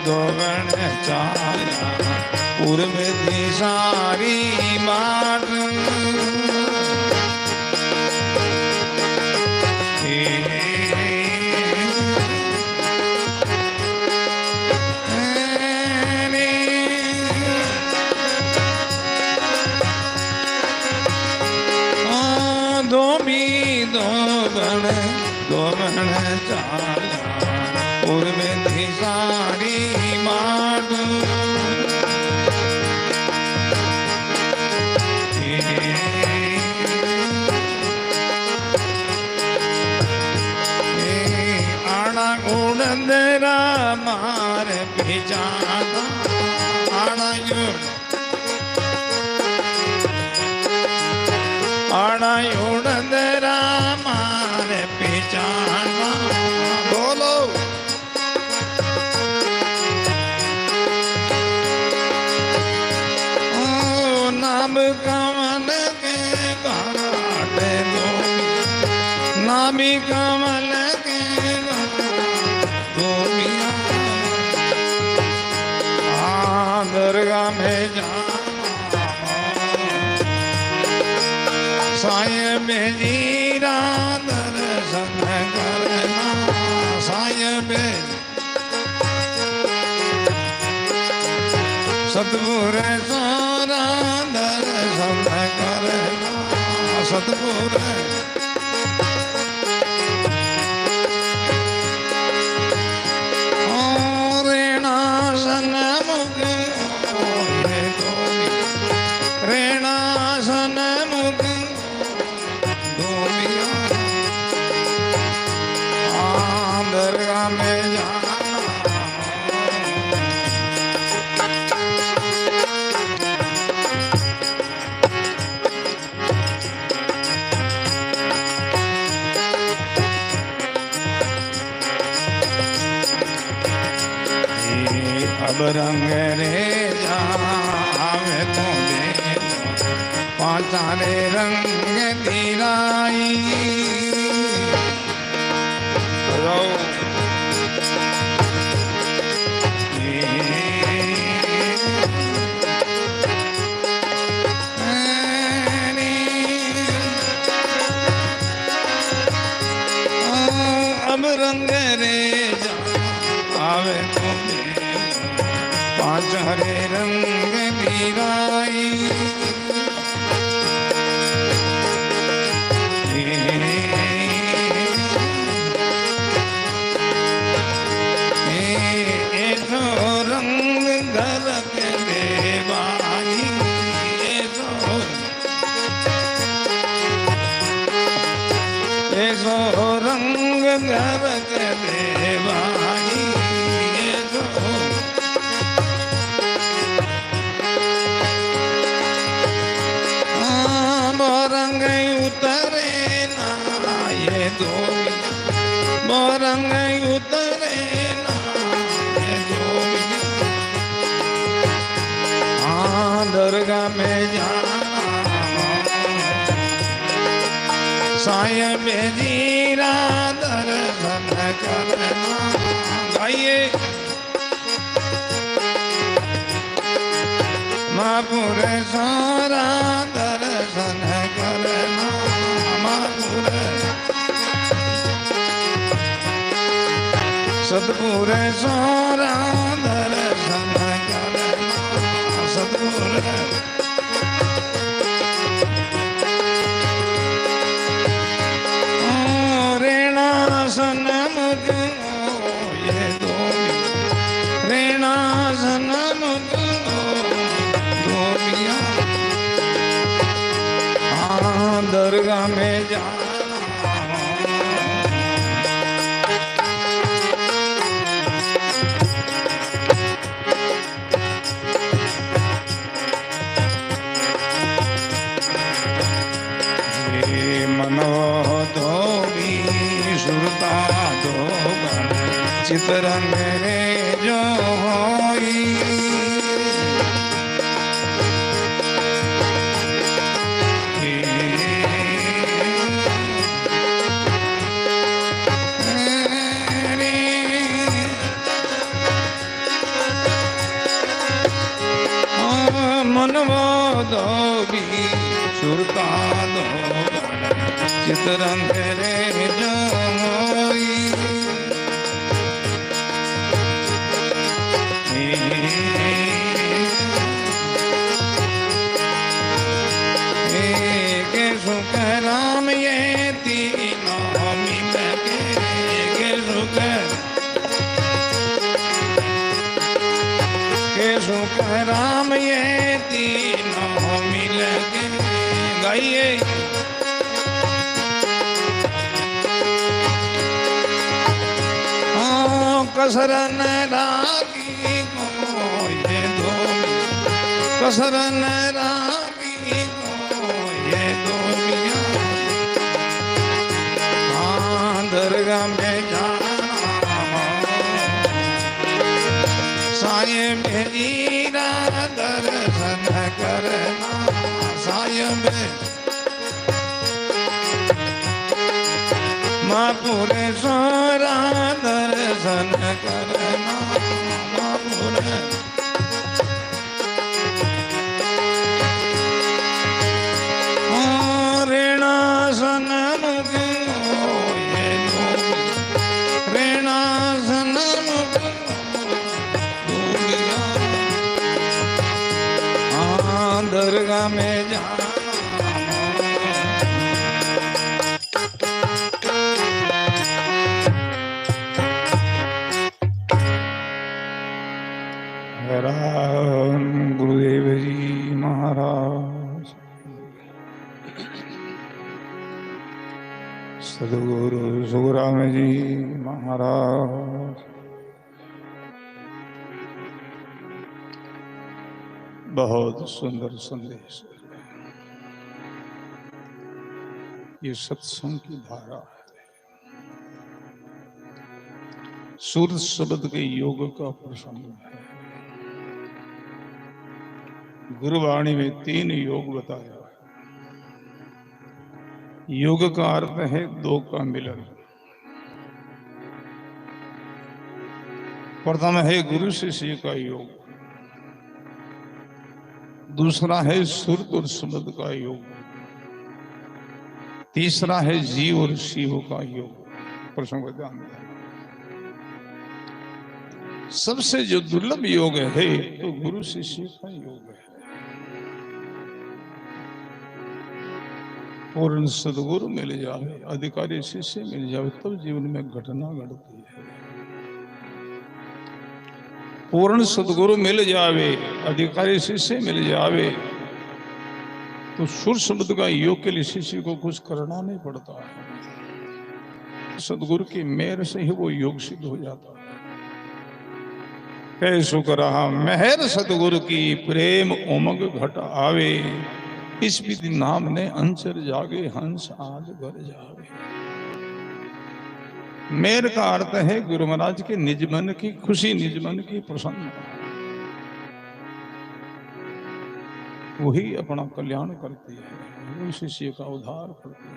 दो बण चाया पूर्व थी सारी बात। दो बण चाया पूर्व थी सारी बात। आना उड़ंदरा मार पिजाना आना उड़ंदरा मार पिजाना। बोलो नाम कमल के घाट दो नामी कमल के गोमिया दरगाह में जाना। साय में जीरा दर्शन करना। साय में सतपुर सारा दर्शन करना। सतपुर रेणासन मुख रेणासन मुख गोमिया दरगाह में जाना। अब रंग रे जावे तो पाँचा रे रंग दिलाई। अब रंग रे जावे तो पाँच हरे रंग मीराई। ऐसो रंग धर के देवाई। ऐसो रंग धर के देवाई। मोरंग उतरे ना ये गोमिया मोरंग उतरे ना ये गोमिया। दरगाह में जाना। साय में जीरा दर्शन करना। गाइए महापुरुषोरा दर्शन करना। सतपुरुषोरा दर्शन करना। सतपुर रेणासन मुख ये दो रेणासन मुख दरगाह में जाना चितरंग रे जो होई मनवो दो भी सुरता दो चितरंग रे जो होई राम ये तीनों मिल के सुख राम ये तीनों मिल के गाइए कसरन रागी को ये दो कसरन रागी को ये दो दरगाह में जाना साय मेरा दर्शन करना साय में मापुरे सोरा दर्शन करना मापुरे रेणा सन दरगाह में जाना राम गुरुदेव जी महाराज सदगुरु सुखराम जी महाराज बहुत सुंदर संदेश। ये सत्संग की धारा है। सूर्य शब्द के योग का प्रसंग है। गुरुवाणी में 3 योग बताया है। योग का अर्थ है 2 का मिलन। प्रथम है गुरु शिष्य का योग, दूसरा है सूर्य और शब्द का योग, तीसरा है जीव और शिव का योग। प्रसंग ध्यान दें। सबसे जो दुर्लभ योग है तो गुरु शिष्य का योग है। पूर्ण सदगुरु मिल जाए, अधिकारी शिष्य मिल जाए, तब जीवन में घटना घटती है। पूर्ण सदगुरु मिल जावे, अधिकारी शिष्य मिल जावे, तो सुर शब्द का योग के लिए शिष्य को कुछ करना नहीं पड़ता है। सदगुरु की मेहर से ही वो योग सिद्ध हो जाता है। कैसु करा मेहर सदगुरु की प्रेम उमंग घट आवे, इस विधि नाम ने अंचर जागे हंस आज घर जावे। मेहर का अर्थ है गुरु महाराज के निज मन की खुशी, निज मन की प्रसन्नता। वही अपना कल्याण करती है, वही शिष्य का उद्धार करती है।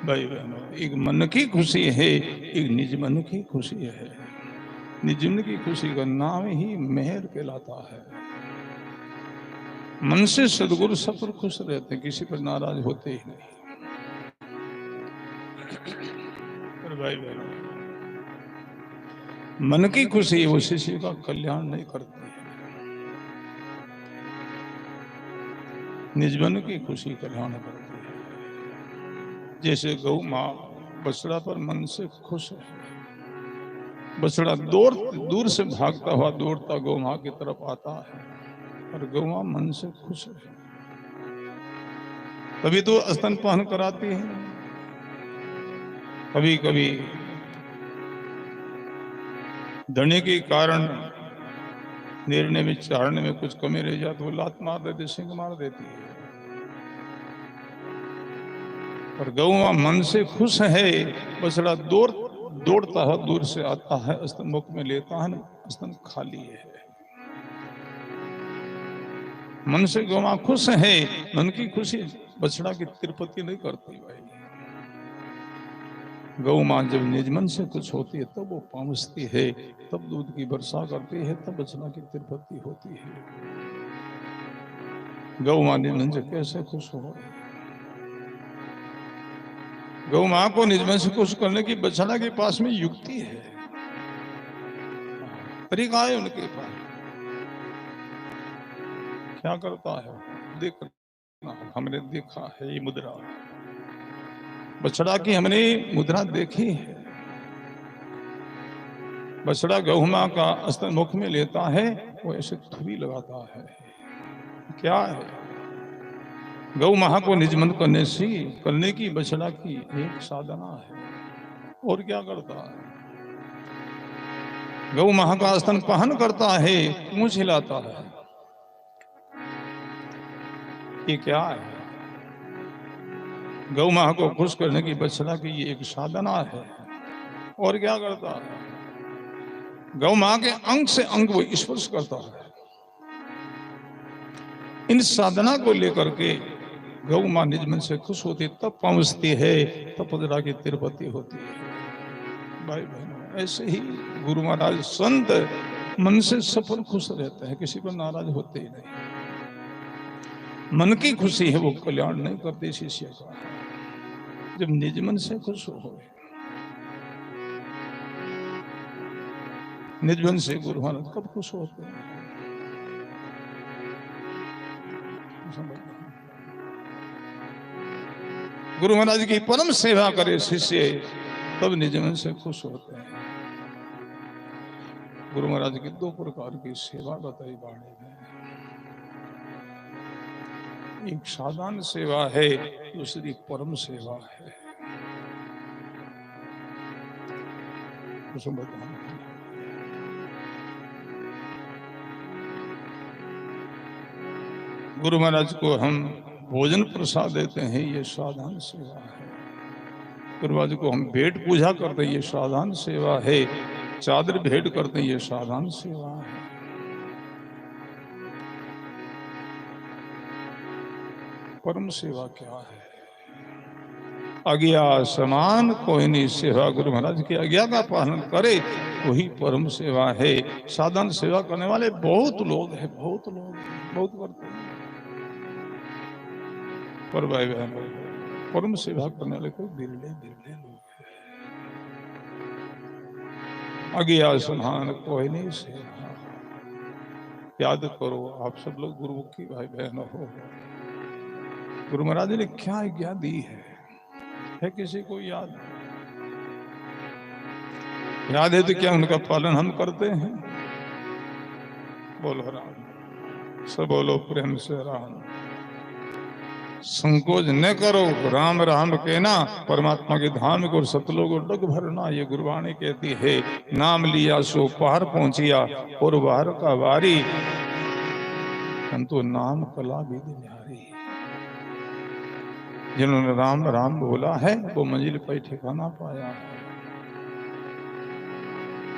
भाई बहनों, एक मन की खुशी है, एक निज मन की खुशी है। निज मन की खुशी का नाम ही मेहर कहलाता है। मन से सदगुरु सब पर खुश रहते हैं, किसी पर नाराज होते ही नहीं। भाई बहनों, मन की खुशी वो शिष्य का कल्याण नहीं करती है, निज मन की खुशी कल्याण करती है। जैसे गौ माँ बछड़ा पर मन से खुश है, बछड़ा दूर से भागता हुआ दौड़ता गौ माँ की तरफ आता है, और गौ माँ मन से खुश है। तभी तो स्तनपान कराती है। कभी कभी धनी के कारण निर्णय में चारने में कुछ कमी रह जाती, वो लात मार देती, सिंह मार देती है। और गौ मां मन से खुश है, बछड़ा दौड़ता है, दूर से आता है, स्तन मुख में लेता है, स्तन खाली है। मन से गौ मां खुश है, मन की खुशी बछड़ा की तिरुपति नहीं करती भाई। गौ मां जब निज मन से खुश होती है तब वो पहुंचती है, तब दूध की वर्षा करती है, तब बछड़ा की तिरुपति होती है। गौ मां निज मन से कैसे खुश हो? गौ मां को निज मन से खुश करने की बछड़ा के पास में युक्ति है, तरीका है उनके पास। क्या करता है देख, हमने देखा है ये मुद्रा, बछड़ा की हमने मुद्रा देखी है। बछड़ा गौ मां का स्तन मुख में लेता है, वो ऐसे थुरी लगाता है। क्या है? गौ मां को निज मन करने की बछड़ा की एक साधना है। और क्या करता है? गौ मां का स्तन पान करता है, पूंछ हिलाता है। ये क्या है? गौ मां को खुश करने की बछड़ा की ये एक साधना है। और क्या करता है? गौ मां के अंग से अंग वो स्पर्श करता है। इन साधना को लेकर के गौ मां निज मन से खुश होती, तब पहुंचती है, तब बछड़ा की तिरुपति होती है। भाई बहनों, ऐसे ही गुरु महाराज संत मन से सफल खुश रहते हैं, किसी पर नाराज होते ही नहीं। मन की खुशी है, वो कल्याण नहीं करते शिष्य का। जब निज मन से खुश हो, निज मन से गुरु महाराज कब खुश होते हैं? गुरु महाराज की परम सेवा करे शिष्य, तब निज मन से खुश होते हैं। गुरु महाराज की दो प्रकार की सेवा बताई वाणी में। एक साधारण सेवा है, दूसरी परम सेवा है। गुरु महाराज को हम भोजन प्रसाद देते हैं, ये साधारण सेवा है। गुरु महाराज को हम भेंट पूजा करते हैं, ये साधारण सेवा है। चादर भेंट करते हैं, ये साधारण सेवा है। परम सेवा क्या है? आज्ञा समान कोई नहीं सेवा। गुरु महाराज की आज्ञा का पालन करे वही परम सेवा है। साधारण सेवा करने वाले बहुत लोग हैं, बहुत लोग बहुत करते हैं, पर भाई बहन परम सेवा करने वाले कोई बिरले बिरले लोग हैं। आज्ञा समान कोई नहीं सेवा। याद करो आप सब लोग गुरुमुखी भाई बहन हो। गुरु महाराज ने क्या आज्ञा दी है किसी को याद? याद है तो क्या उनका पालन हम करते हैं? बोलो राम, सब बोलो प्रेम से राम। संकोच न करो, राम राम कहना, परमात्मा के धाम को सतलोक और डग भरना। ये गुरुवाणी कहती है। नाम लिया सो पार पहुंचिया, और बाहर का वारी, परंतु नाम कला विधि न्यारी। जिन्होंने राम राम बोला है वो मंजिल पर ठिकाना पाया है।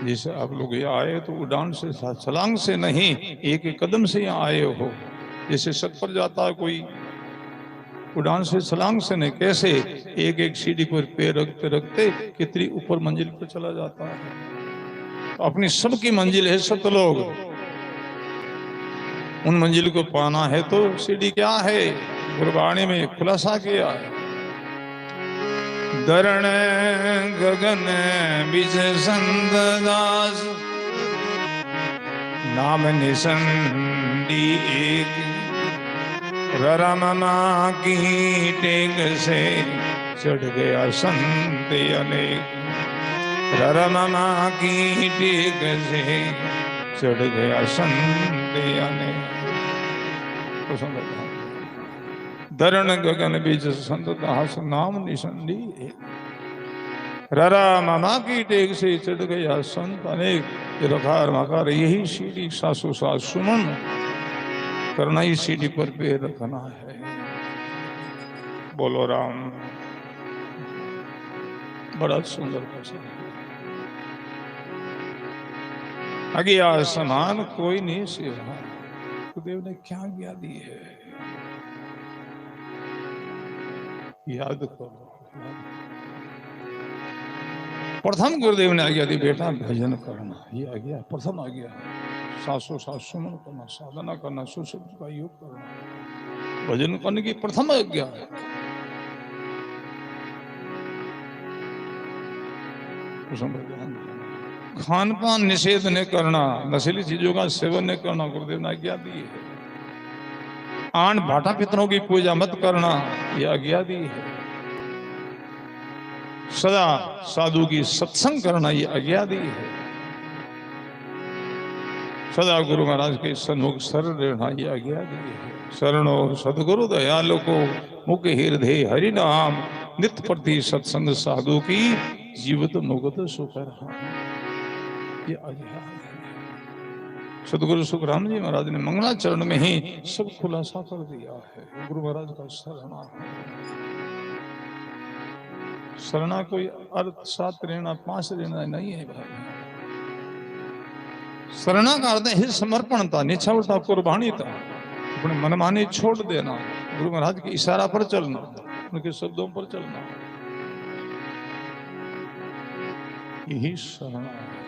जैसे आप लोग यहाँ आए तो उड़ान से छलांग से नहीं, एक एक कदम से यहाँ आए हो। जैसे छत पर जाता है कोई, उड़ान से छलांग से नहीं, कैसे एक एक सीढ़ी पर पैर रखते रखते कितनी ऊपर मंजिल पर चला जाता है। तो अपनी सबकी मंजिल है सतलोक। उन मंजिल को पाना है तो सीढ़ी क्या है? गुरबाणी में खुलासा किया है। दरण गगन बिज संत दास, नाम निसंदी एक। ररमा की टेक से चढ़ गया संत अनेक। ररमा की टेक से चढ़ गया संत अनेक। धरण गगन बीच संत दास नाम निसंदी ररा मामा की टेक से चढ़ गया संत अनेक रखार मकार यही सीढ़ी सासु सास सुमन करना ही सीढ़ी पर पैर रखना है। बोलो राम। बड़ा सुंदर प्रसंग। अज्ञा समान कोई नहीं सेवा। गुरुदेव ने क्या आज्ञा दी है, याद करो। प्रथम गुरुदेव ने आज्ञा दी, बेटा भजन करना। ये आज्ञा प्रथम आज्ञा है। सासु सास सुमन करना, साधना करना, सुशब्द का योग करना, भजन करने की प्रथम आज्ञा है। खान पान निषेध न करना, नशीली चीजों का सेवन न करना, गुरुदेव ने आज्ञा दी है। आन भाटा पितरों की पूजा मत करना, यह आज्ञा दी है। सदा साधु की सत्संग करना, यह आज्ञा दी है। सदा गुरु महाराज के सन्मुख शरण रहना, यह आज्ञा दी है। शरणो सदगुरु दयालु को मुख हृदय हरि नाम, नित्य प्रति सत्संग साधु की जीवित मुगत सुख रहा। ये आज्ञा है। सदगुरु सुखराम जी महाराज ने मंगलाचरण में ही सब खुलासा कर दिया है। गुरु महाराज का शरणा है। शरणा कोई अर्थ 7 रहना 5 रहना नहीं है भाई। शरणा का अर्थ है समर्पणता, निछावरता, कुर्बानीता, अपने मनमानी छोड़ देना, गुरु महाराज के इशारा पर चलना, उनके शब्दों पर चलना, यही शरणा है।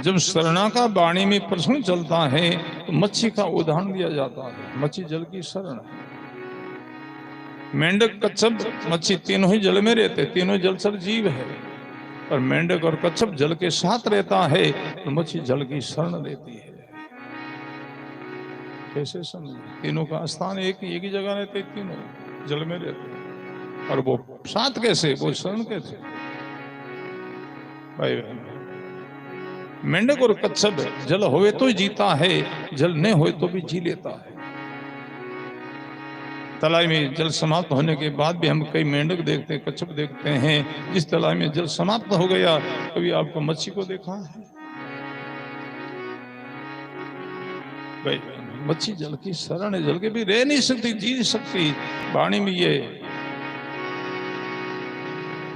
जब शरणा का वाणी में प्रसंग चलता है तो मच्छी का उदाहरण दिया जाता है। मच्छी जल की शरण है। मेंढक, कच्छप, मच्छी तीनों ही जल में रहते, तीनों जलचर जीव है। और मेंढक और कच्छप जल के साथ रहता है तो मच्छी जल की शरण लेती है। कैसे समझे? तीनों का स्थान एक ही जगह रहते, तीनों जल में रहते, और वो साथ कैसे, वो शरण कैसे? भाई मेंढक और कच्छप जल होए तो जीता है, जल न होए तो भी जी लेता है। तालाब में जल समाप्त होने के बाद भी हम कई मेंढक देखते हैं, कच्छप देखते हैं। जिस तालाब में जल समाप्त हो गया, कभी आपको मच्छी को देखा है? भाई मच्छी जल की शरण है, जल के भी रह नहीं सकती, जी नहीं सकती। वाणी में ये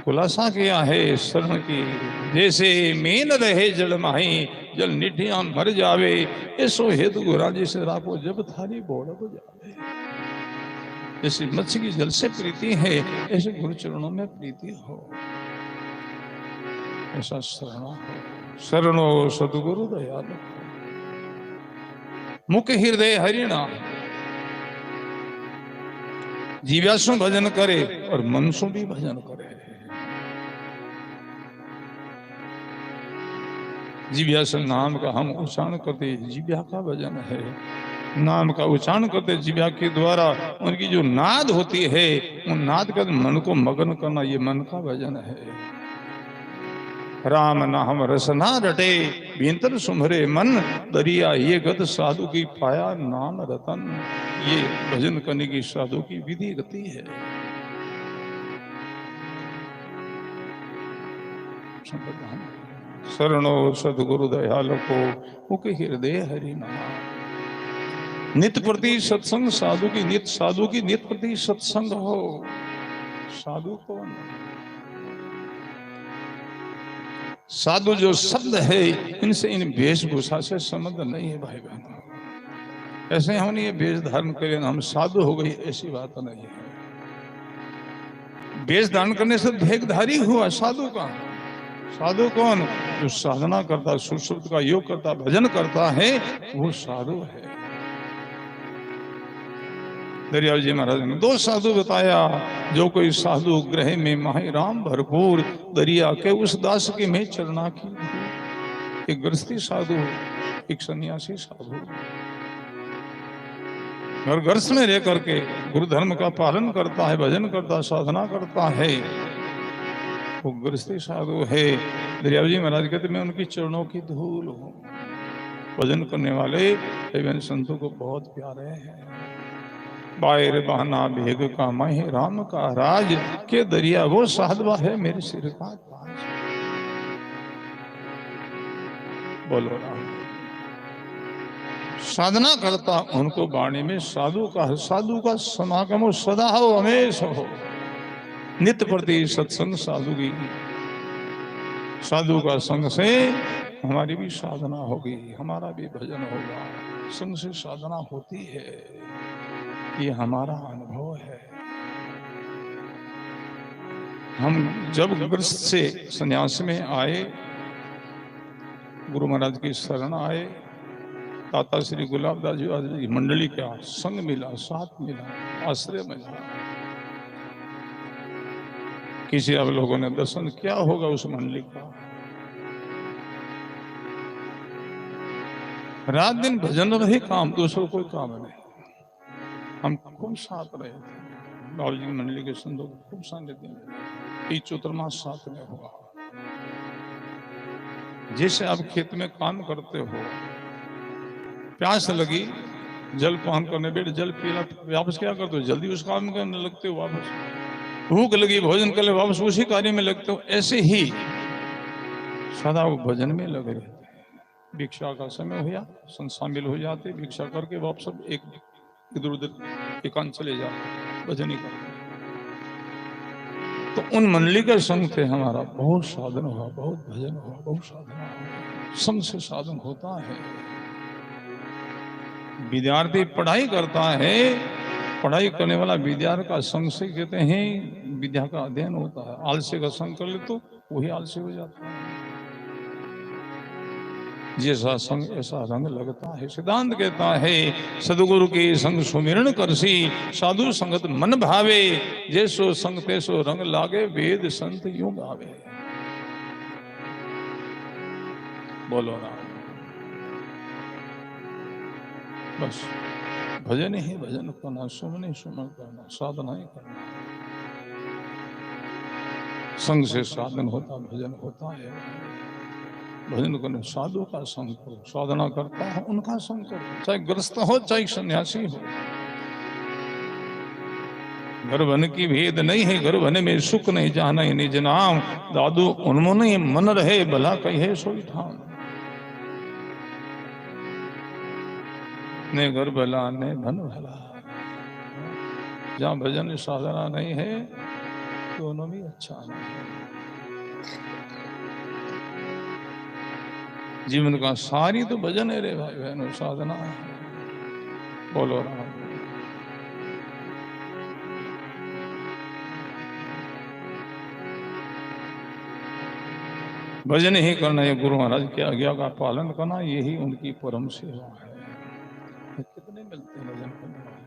खुलासा किया है शरण की। जैसे मीन रहे जल माही, जल निठिया मर जावे, ऐसो हेतु गुराजी से राखो जब थारी बोड़ हो जावे। जैसे मच्छी की जल से प्रीति है, ऐसे गुरु चरणों में प्रीति हो, ऐसा शरणा हो। शरणो सदगुरु दयालु मुख हृदय हरिणा। जीव्यासु भजन करे और मनसु भी भजन करे। जीव्यास नाम का हम उच्चारण करते, जीव्या का भजन है। नाम का उच्चारण करते जीव्या के द्वारा उनकी जो नाद होती है, उन नाद का मन को मगन करना, ये मन का भजन है। राम नाम रसना रटे, भीतर सुमरे मन दरिया, ये गत साधु की पाया नाम रतन। ये भजन करने की साधु की विधि गति है। शरणो सदगुरु दयालु को मुख हृदय हरि नाम। नित्य प्रति सत्संग साधु की, नित्य साधु की नित्य प्रति सत्संग हो। साधु कौन? साधु जो शब्द है, इनसे इन वेशभूषा से संबंध नहीं है भाई बहनों। ऐसे हमने ये वेश धारण करे हम साधु हो गई, ऐसी बात नहीं है। वेश धारण करने से भेगधारी हुआ साधु का। साधु कौन? जो साधना करता, सुशब्द का योग करता, भजन करता है, वो साधु है। दरिया जी महाराज ने 2 साधु बताया। जो कोई साधु ग्रह में माही राम भरपूर, दरिया के उस दास के में चरना की। एक गृहस्थी साधु, एक सन्यासी साधु। और गृहस्थ में रह करके गुरु धर्म का पालन करता है, भजन करता, साधना करता है, वो गृहस्थी साधु है। दरिया जी महाराज कहते मैं उनकी चरणों की धूल हूं। भजन करने वाले बहन संतों को बहुत प्यारे हैं। बायर बहाना भेग का मह राम का राज के दरिया वो साधवा है मेरे सिर का ताज। बोलो राम। साधना करता उनको वाणी में साधु का समागम हो, सदा हो हमेश हो, नित्य प्रति सत्संग साधु की। साधु का संग से हमारी भी साधना होगी, हमारा भी भजन होगा। संग से साधना होती है, ये हमारा अनुभव है। हम जब ग्रस्त से संन्यास में आए, गुरु महाराज की शरण आए, ताता श्री गुलाबदास जी मंडली का संग मिला, साथ मिला, आश्रय मिला। किसी आप लोगों ने दर्शन क्या होगा उस मंडली का? रात दिन भजन रहे, काम दूसरों कोई काम नहीं। हम खूब साथ रहे थे, बाबू जी मंडली के संतों को खूब सानिध्य में, 24 साथ में हुआ। जैसे आप खेत में काम करते हो, प्यास लगी, जल पान करने बैठ, जल पीला, वापस क्या करते हो? जल्दी उस काम करने लगते हो वापस। भूख लगी, भोजन कर ले, वापस उसी कार्य में लगते हो। ऐसे ही सदा वो भजन में लगे रहते हैं। भिक्षा का समय हुआ, संग शामिल हो जाते, भिक्षा करके वापस एक इधर उधर एकांत चले जाते, भजन ही करते। तो उन मंडली का संग थे हमारा, बहुत साधन हुआ, बहुत भजन हुआ, बहुत साधना हुआ। संग से साधन होता है। विद्यार्थी पढ़ाई करता है, पढ़ाई करने वाला विद्यार्थी का संग से कहते हैं विद्या का अध्ययन होता है। आलस्य का संग कर ले तो वही आलस्य हो जाता है। जैसा संग ऐसा रंग लगता है। सिद्धांत कहता है सदगुरु के संग सुमिरन करसी, साधु संगत मन भावे, जैसो संग तैसो रंग लागे, वेद संत यूं गावे। बोलो ना, बस भजन ही भजन करना, सुमन ही सुमन करना, साधना ही करना। संग से साधन होता, भजन होता है। भजन करने साधु का संग करो, साधना करता है उनका संग करो, चाहे ग्रस्त हो चाहे सन्यासी हो। घर बन की भेद नहीं है, घर बने में सुख नहीं, जाना ही निज नाम, दादू उन्मुनि मन रहे, भला कहे सोई ठाम। ने घर भला ने धन भला, जहाँ भजन साधना नहीं है दोनों भी अच्छा नहीं है। जीवन का सारी तो भजन है रे भाई बहनों, साधना है। बोलो राम। भजन ही करना, ये गुरु महाराज की आज्ञा का पालन करना, यही उनकी परम सेवा है। कितने मिलते हैं भजन करने वाले?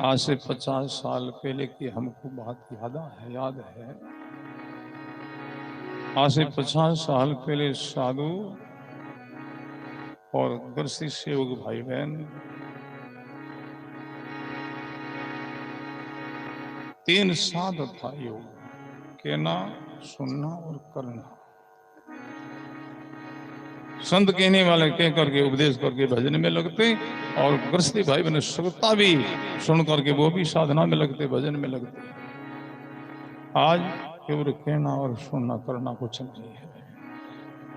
आज से 50 साल पहले की हमको बात याद है। आज से 50 साल पहले साधु और ग्रसी सेवक भाई बहन 3 साध था योग, कहना, सुनना और करना। संत कहने वाले कह करके उपदेश करके भजन में लगते, और गृहस्थी भाई बहन श्रोता भी सुन करके वो भी साधना में लगते, भजन में लगते। आज केवल कहना और सुनना, करना कुछ नहीं है।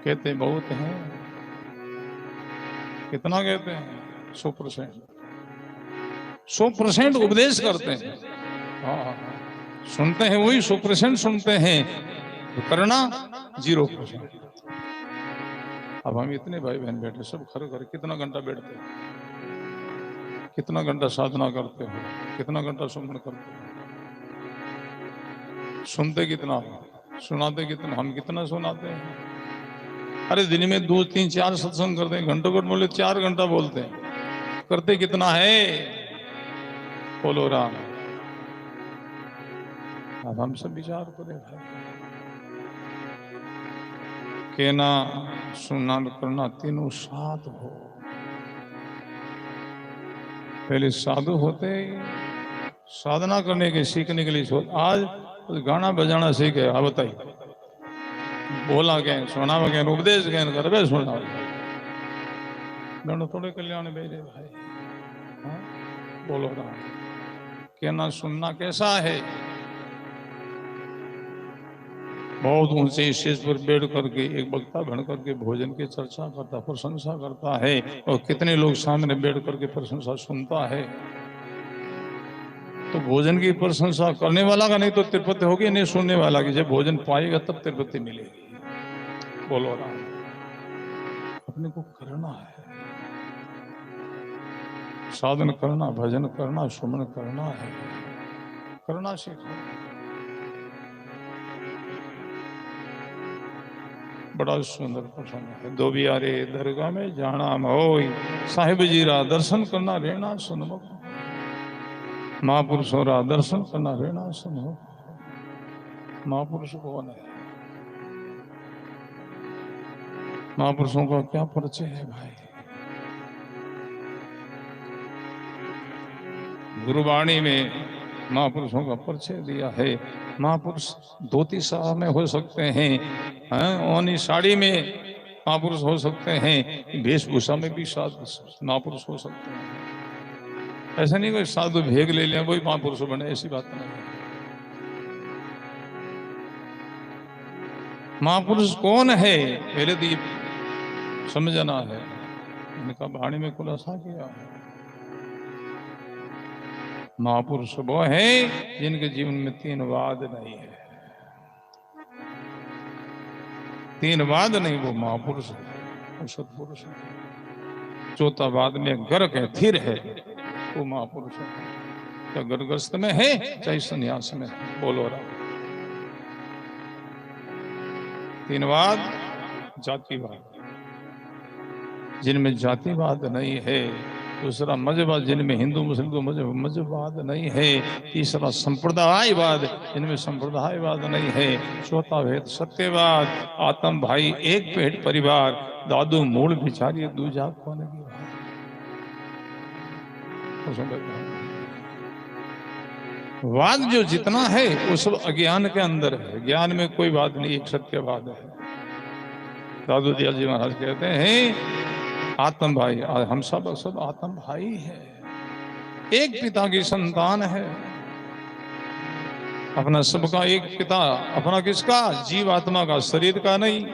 कहते बहुत हैं, कितना कहते हैं? 100%। 100% उपदेश करते हैं। हाँ, सुनते हैं वही 100% सुनते हैं, करना 0%। अब हम इतने भाई बहन बैठे सब घर कितना घंटा बैठते हैं, कितना घंटा साधना करते हो, कितना घंटा सुमन करते हो? सुनते कितना, सुनाते कितना? हम कितना सुनाते हैं? अरे दिन में 2, 3, 4 सत्संग करते हैं, घंटों घंटों बोले 4 घंटा बोलते हैं, करते कितना है? बोलो राम। अब हम सब विचार करें भाई। कहना, सुनना, करना तीनों साथ हो। पहले साधु होते, साधना करने के सीखने के लिए आज गाना बजाना सीखे। हाँ बताइए, बोला के सुनाव के उपदेश के करवे सुनाव दोनों थोड़े कल्याण बेरे भाई। हाँ? बोलो राम कहना सुनना कैसा है। बहुत ऊंचे स्टेज पर बैठ करके एक वक्ता बन करके भोजन की चर्चा करता, प्रशंसा करता है, और कितने लोग सामने बैठ करके प्रशंसा सुनता है। तो भोजन की प्रशंसा करने वाला का नहीं तो तिरुपति होगी, नहीं सुनने वाला की। जब भोजन पाएगा तब तिरुपति मिलेगी। बोलो राम अपने को करना है, साधन करना, भजन करना, सुमन करना है, करना सीखो। बड़ा सुंदर प्रसंग है। दो बियारे दरगाह में जाना मोई, साहिब जी रा दर्शन करना रहना सुनो। महापुरुषों रा दर्शन करना रहना सुनो। महापुरुष कौन है? महापुरुषों का क्या परिचय है भाई? गुरुवाणी में महापुरुषों का परिचय दिया है। महापुरुष धोती साहब में हो सकते हैं, ओनी साड़ी में महापुरुष हो सकते हैं, वेशभूषा में भी महापुरुष हो सकते हैं। ऐसा नहीं कोई साधु भेग ले लिया वही महापुरुष बने, ऐसी बात नहीं है। महापुरुष कौन है पहले तो ये समझना है। इनका वाणी में खुलासा किया है। महापुरुष वो है जिनके जीवन में तीन वाद नहीं है। तीन वाद नहीं, वो महापुरुष है, वो सत्पुरुष है। चौथा वाद में गर्क है, थिर है, वो महापुरुष है। चाहे गर्गस्थ में है चाहे संन्यास में है। बोलो राम। तीन वाद जातिवाद, जिनमें जातिवाद नहीं है। दूसरा मजहबवाद, जिनमें हिंदू मुस्लिम को मजहबवाद नहीं है। तीसरा संप्रदायवाद, जिनमें संप्रदायवाद नहीं है। चौथा भेद सत्यवाद, आत्म भाई एक पेट परिवार, दादू मूल बिचारी दूजा कौन की वाद जो जितना है वो सब अज्ञान के अंदर है। ज्ञान में कोई बात नहीं, एक सत्यवाद है। दादू दयाल जी महाराज कहते हैं आत्म भाई, हम सब आत्म भाई है, एक पिता की संतान है। अपना सबका एक पिता, अपना किसका? जीव आत्मा का, शरीर का नहीं।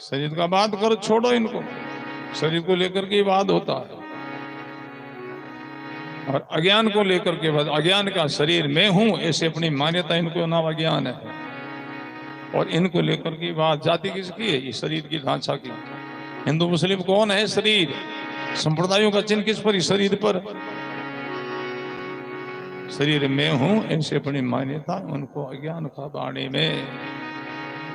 शरीर का बात करो, छोड़ो इनको, शरीर को लेकर के बात होता है। और अज्ञान को लेकर के बाद, अज्ञान का शरीर मैं हूं ऐसे अपनी मान्यता, इनको नाम अज्ञान है। और इनको लेकर की बात जाति किसकी है? ये शरीर की ढांचा की। हिंदू मुस्लिम कौन है? शरीर। संप्रदायों का चिन्ह किस पर? शरीर पर। शरीर में हूं ऐसे अपनी मान्यता, उनको अज्ञान का वाणी में।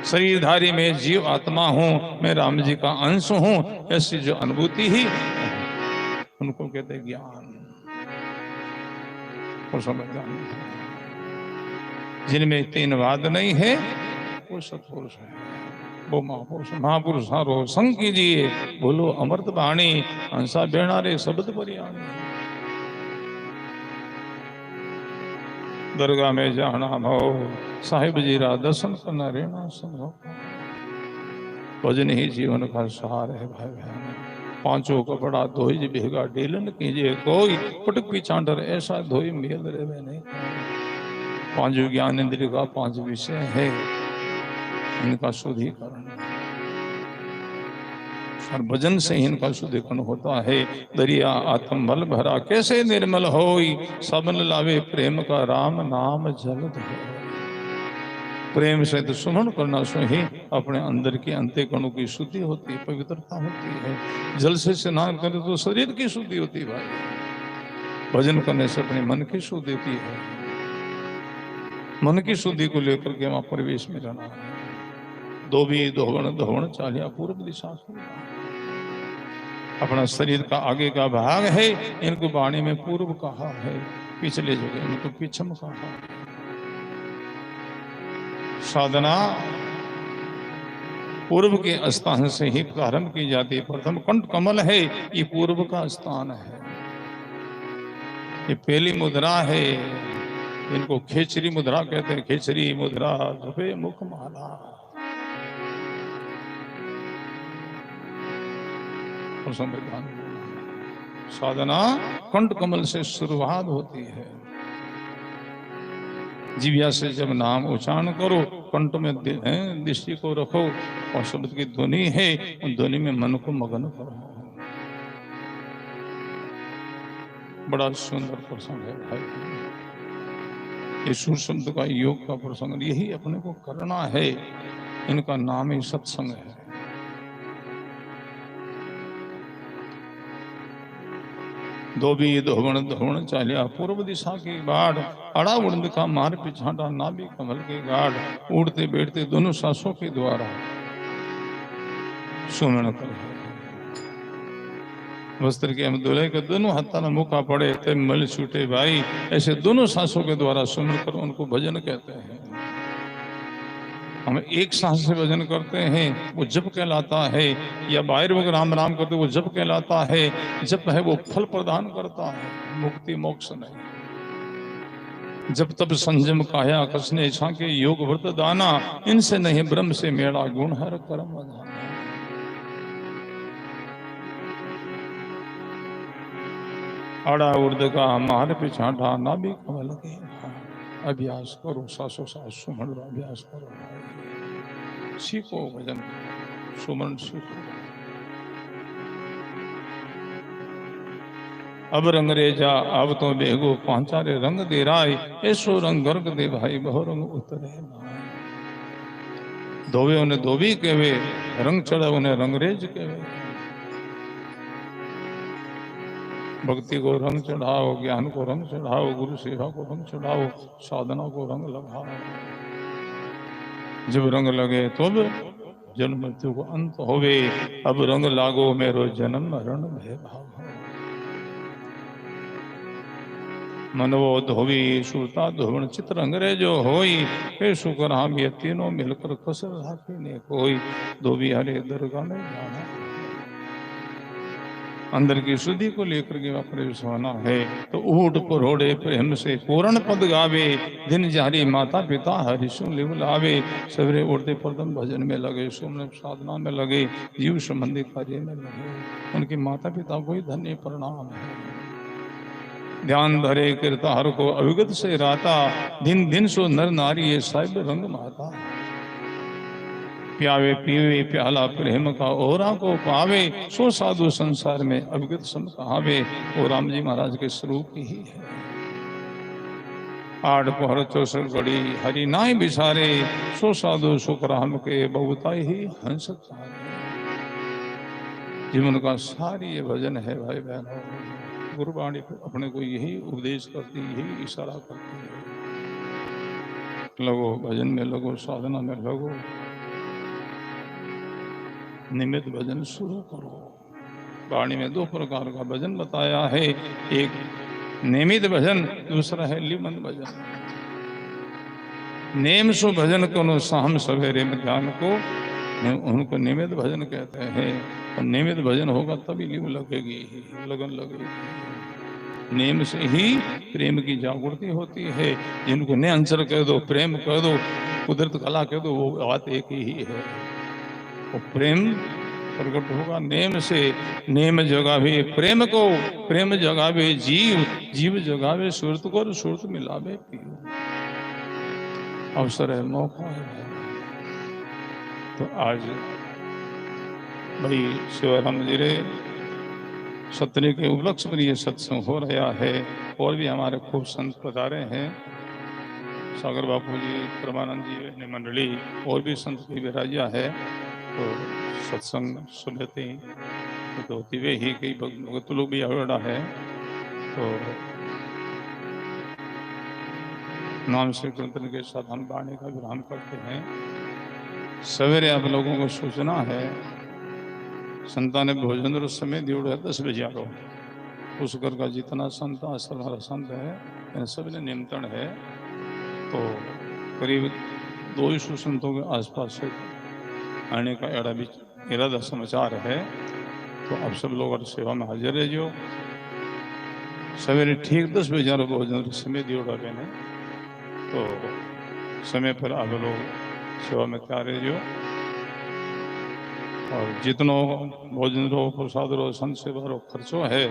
शरीरधारी में जीव आत्मा हूं, मैं राम जी का अंश हूं, ऐसी जो अनुभूति ही उनको कहते ज्ञान। जिनमें तीन वाद नहीं है वो सत्पुरुष है, वो महापुरुष। महापुरुष हारो संग कीजिए, बोलो अमृत वाणी, हंसा बेणारे शब्द परियाणी। दरगाह में जाना भो, साहिब जी रा दर्शन करना रहना संभव। भजन ही जीवन का सहारा है भाई बहन। पांचों कपड़ा धोई भेगा डेलन कीजिए कोई, पटक चांडर ऐसा धोई मेल रहे नहीं। पांचों ज्ञान इंद्रिय का पांच विषय है, इनका शुद्धिकरण। और भजन से ही इनका शुद्धिकरण होता है। दरिया आत्म बल भरा कैसे निर्मल होई, सबन लावे प्रेम का राम नाम जल धो। प्रेम से तो सुमन करना से ही अपने अंदर के अंतःकरणों की शुद्धि होती है, पवित्रता होती है। जल से स्नान करे तो शरीर की शुद्धि होती है भाई। भजन करने से अपने मन की शुद्धि होती है। मन की शुद्धि को लेकर के वहां प्रवेश में रहना है। धोबी धोवण चालिया पूर्व दिशा से। अपना शरीर का आगे का भाग है, इनको वाणी में पूर्व कहा है, पिछले जगह इनको पिछम कहा है। साधना पूर्व के स्थान से ही प्रारंभ की जाती है। प्रथम कंठ कमल है, ये पूर्व का स्थान है, ये पहली मुद्रा है। इनको खेचरी मुद्रा कहते हैं। खेचरी मुद्रा जपे मुख माला। और संविधान साधना कंठ कमल से शुरुआत होती है। जिव्या से जब नाम उच्चारण करो, कंठ में दृष्टि को रखो और शब्द की ध्वनि है, उन ध्वनि में मन को मगन करो। बड़ा सुंदर प्रसंग है भाई। ये सुर शब्द का योग का प्रसंग, यही अपने को करना है। इनका नाम ही सत्संग है। धोबी धोवण धोवण चालिया पूर्व दिशा की बाढ़, अड़ा उड़द का मार पिछाड़ा नाभि कमल के गाढ़, उड़ते बैठते दोनों सांसों के द्वारा सुमरण कर। वस्त्र के दुल्हे के दोनों हाथों में मुका पड़े ते मल छूटे भाई, ऐसे दोनों सांसों के द्वारा सुमरण कर उनको भजन कहते हैं। हम एक सांस से भजन करते हैं, वो जप कहलाता है। या बाहर वगैरह राम राम करते वो जप कहलाता है। जप है वो फल प्रदान करता है, मुक्ति मोक्ष नहीं। जब तब संयम काया कसने छाके योग व्रत दाना, इनसे नहीं ब्रह्म से मेरा गुण हर कर्म धाना। अड़ा उर्द का मार पिछाड़ा नाभि कमल के, अभ्यास करो सासो सास सुमरण अभ्यास करो, सीखो भजन सुमरण सीखो। अब रंग रेजा अब तो बेगो पांचारे रंग दे राय, ऐसो रंग गर्ग दे भाई बहु रंग उतरे नाय। धोवे उन्हें धोबी कहवे, रंग चढ़ा उन्हें रंगरेज कहवे। भक्ति को रंग चढ़ाओ, ज्ञान को रंग चढ़ाओ, गुरु सेवा को रंग चढ़ाओ, साधना को रंग लगाओ। जब रंग लगे तो जन्म मृत्यु को अंत होवे, अब रंग लागो मेरो जन्म मरण भय भाव। मनवो धोवी सुरता धोवण चित रंग रे जो होई, हे शुक्र हम ये तीनों मिलकर कसर लाके ने कोई। धोबी हरे दरगाह में जाना, अंदर की शुद्धि को लेकर के प्रवेश होना है। तो ऊट परोड़े प्रेम से पूर्ण पद गावे, दिन जारी माता पिता हरिशु लिव लावे। सवेरे उठते प्रथम भजन में लगे, सुमन साधना में लगे, जीव संबंधी कार्य में लगे। उनके माता पिता को ही धन्य प्रणाम है। ध्यान धरे कीर्ताहर को अविगत से राता, दिन दिन सो नर नारी ये साहिब रंग माता। प्यावे पीवे प्याला प्रेम का ओरा को पावे, सो साधु संसार में अविगत सम कहावे। वो राम जी महाराज के स्वरूप ही है। आठ पहर 64 घड़ी हरि नाई बिसारे, सो साधु सुख राम के बहुताई ही हंस चारे। जीवन का सारी ये भजन है भाई बहनों। गुरुवाणी अपने को यही उपदेश करती, यही इशारा करती है। लगो भजन में लगो, साधना में लगो, निमित्त भजन शुरू करो। वाणी में 2 प्रकार का भजन बताया है, एक निमित्त भजन, दूसरा है लिमन भजन। नेम सो भजन करो शाम सवेरे में ध्यान को, उनको निमित्त भजन कहते हैं। और निमित्त भजन होगा तभी लिव लगेगी, लगन लगेगी। नेम से ही प्रेम की जागृति होती है। जिनको ने अंसर कह दो, प्रेम कह दो, कुदरत कला कह दो, वो बात एक ही है। वो प्रेम प्रकट होगा नेम से। नेम जगावे प्रेम को, प्रेम जगावे जीव, जीव जगावे सुरत को, सुरत मिलावे पीव। अवसर है, मौका है। तो आज भाई शिवराम मंदिर सत्रह के उपलक्ष्य पर यह सत्संग हो रहा है। और भी हमारे खूब संत पधारे हैं, सागर बापू जी, परमानंद जी ने मंडली, और भी संत की विराजिया है। तो सत्संग सुनते ही तो होती वे ही कई भगत लोग भी आवड़ा है। तो नाम से कीर्तन के साथ हम बाणी का विराम करते हैं। सवेरे आप लोगों को सूचना है, संता ने भोजन और समय दियो है 10 बजे आओ। उस घर का जितना संत आश्रम हमारा संत है, इन सब ने निमंत्रण है। तो करीब 200 संतों के आसपास से आने का इरादा समाचार है। तो आप सब लोग और सेवा में हाजिर रहियो। सवेरे ठीक 10 बजे भोजन और समय दियो है। तो समय पर आप लोग सेवा में तैयार रहियो और जितनो भोजन रो प्रसाद रो संत सेवा रो खर्चो है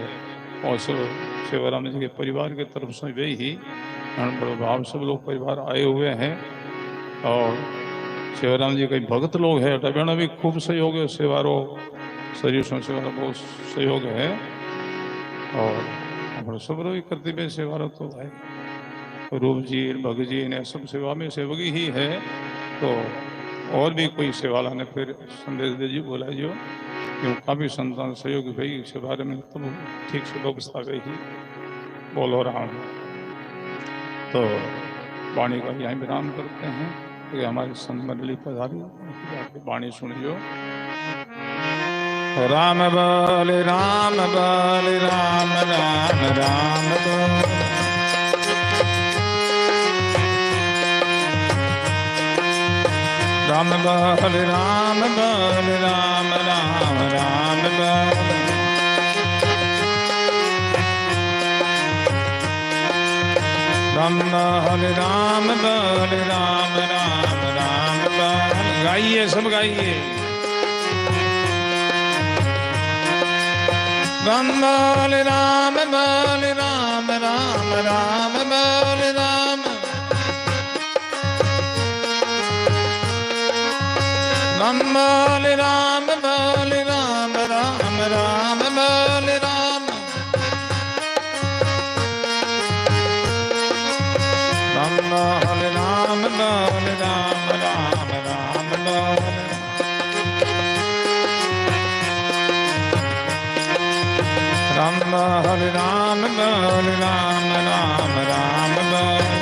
और सब सेवाराम जी के परिवार के तरफ से वे ही बड़ो भाव सब लोग परिवार आए हुए हैं और सेवाराम जी कई भक्त लोग है टबेणा भी खूब सहयोग है सेवारो शरीर से सेवा बहुत सहयोग है और अपने सब भी कर्तव्य सेवारो तो भाई रूप जी भगत जी ने सब सेवा में सेवकी ही है तो और भी कोई सेवा लाने फिर संदेश दीजिए बोलाइए क्यों काफी संतान सहयोग भाई इस बारे में तुम ठीक से व्यवस्था गई ही बोलो राम तो वाणी का यहाँ विराम करते हैं तो हमारी संत मंडली पधारी आपकी वाणी सुनियो राम बल राम बल राम राम राम बल राम बल राम बल राम राम राम बल राम बल राम बल राम राम राम बल गाइए सब गाइए राम बल राम बल राम राम राम बल राम राम बल राम बल राम राम राम बल राम राम बल राम बल राम राम राम बल राम बल राम बल राम राम राम बल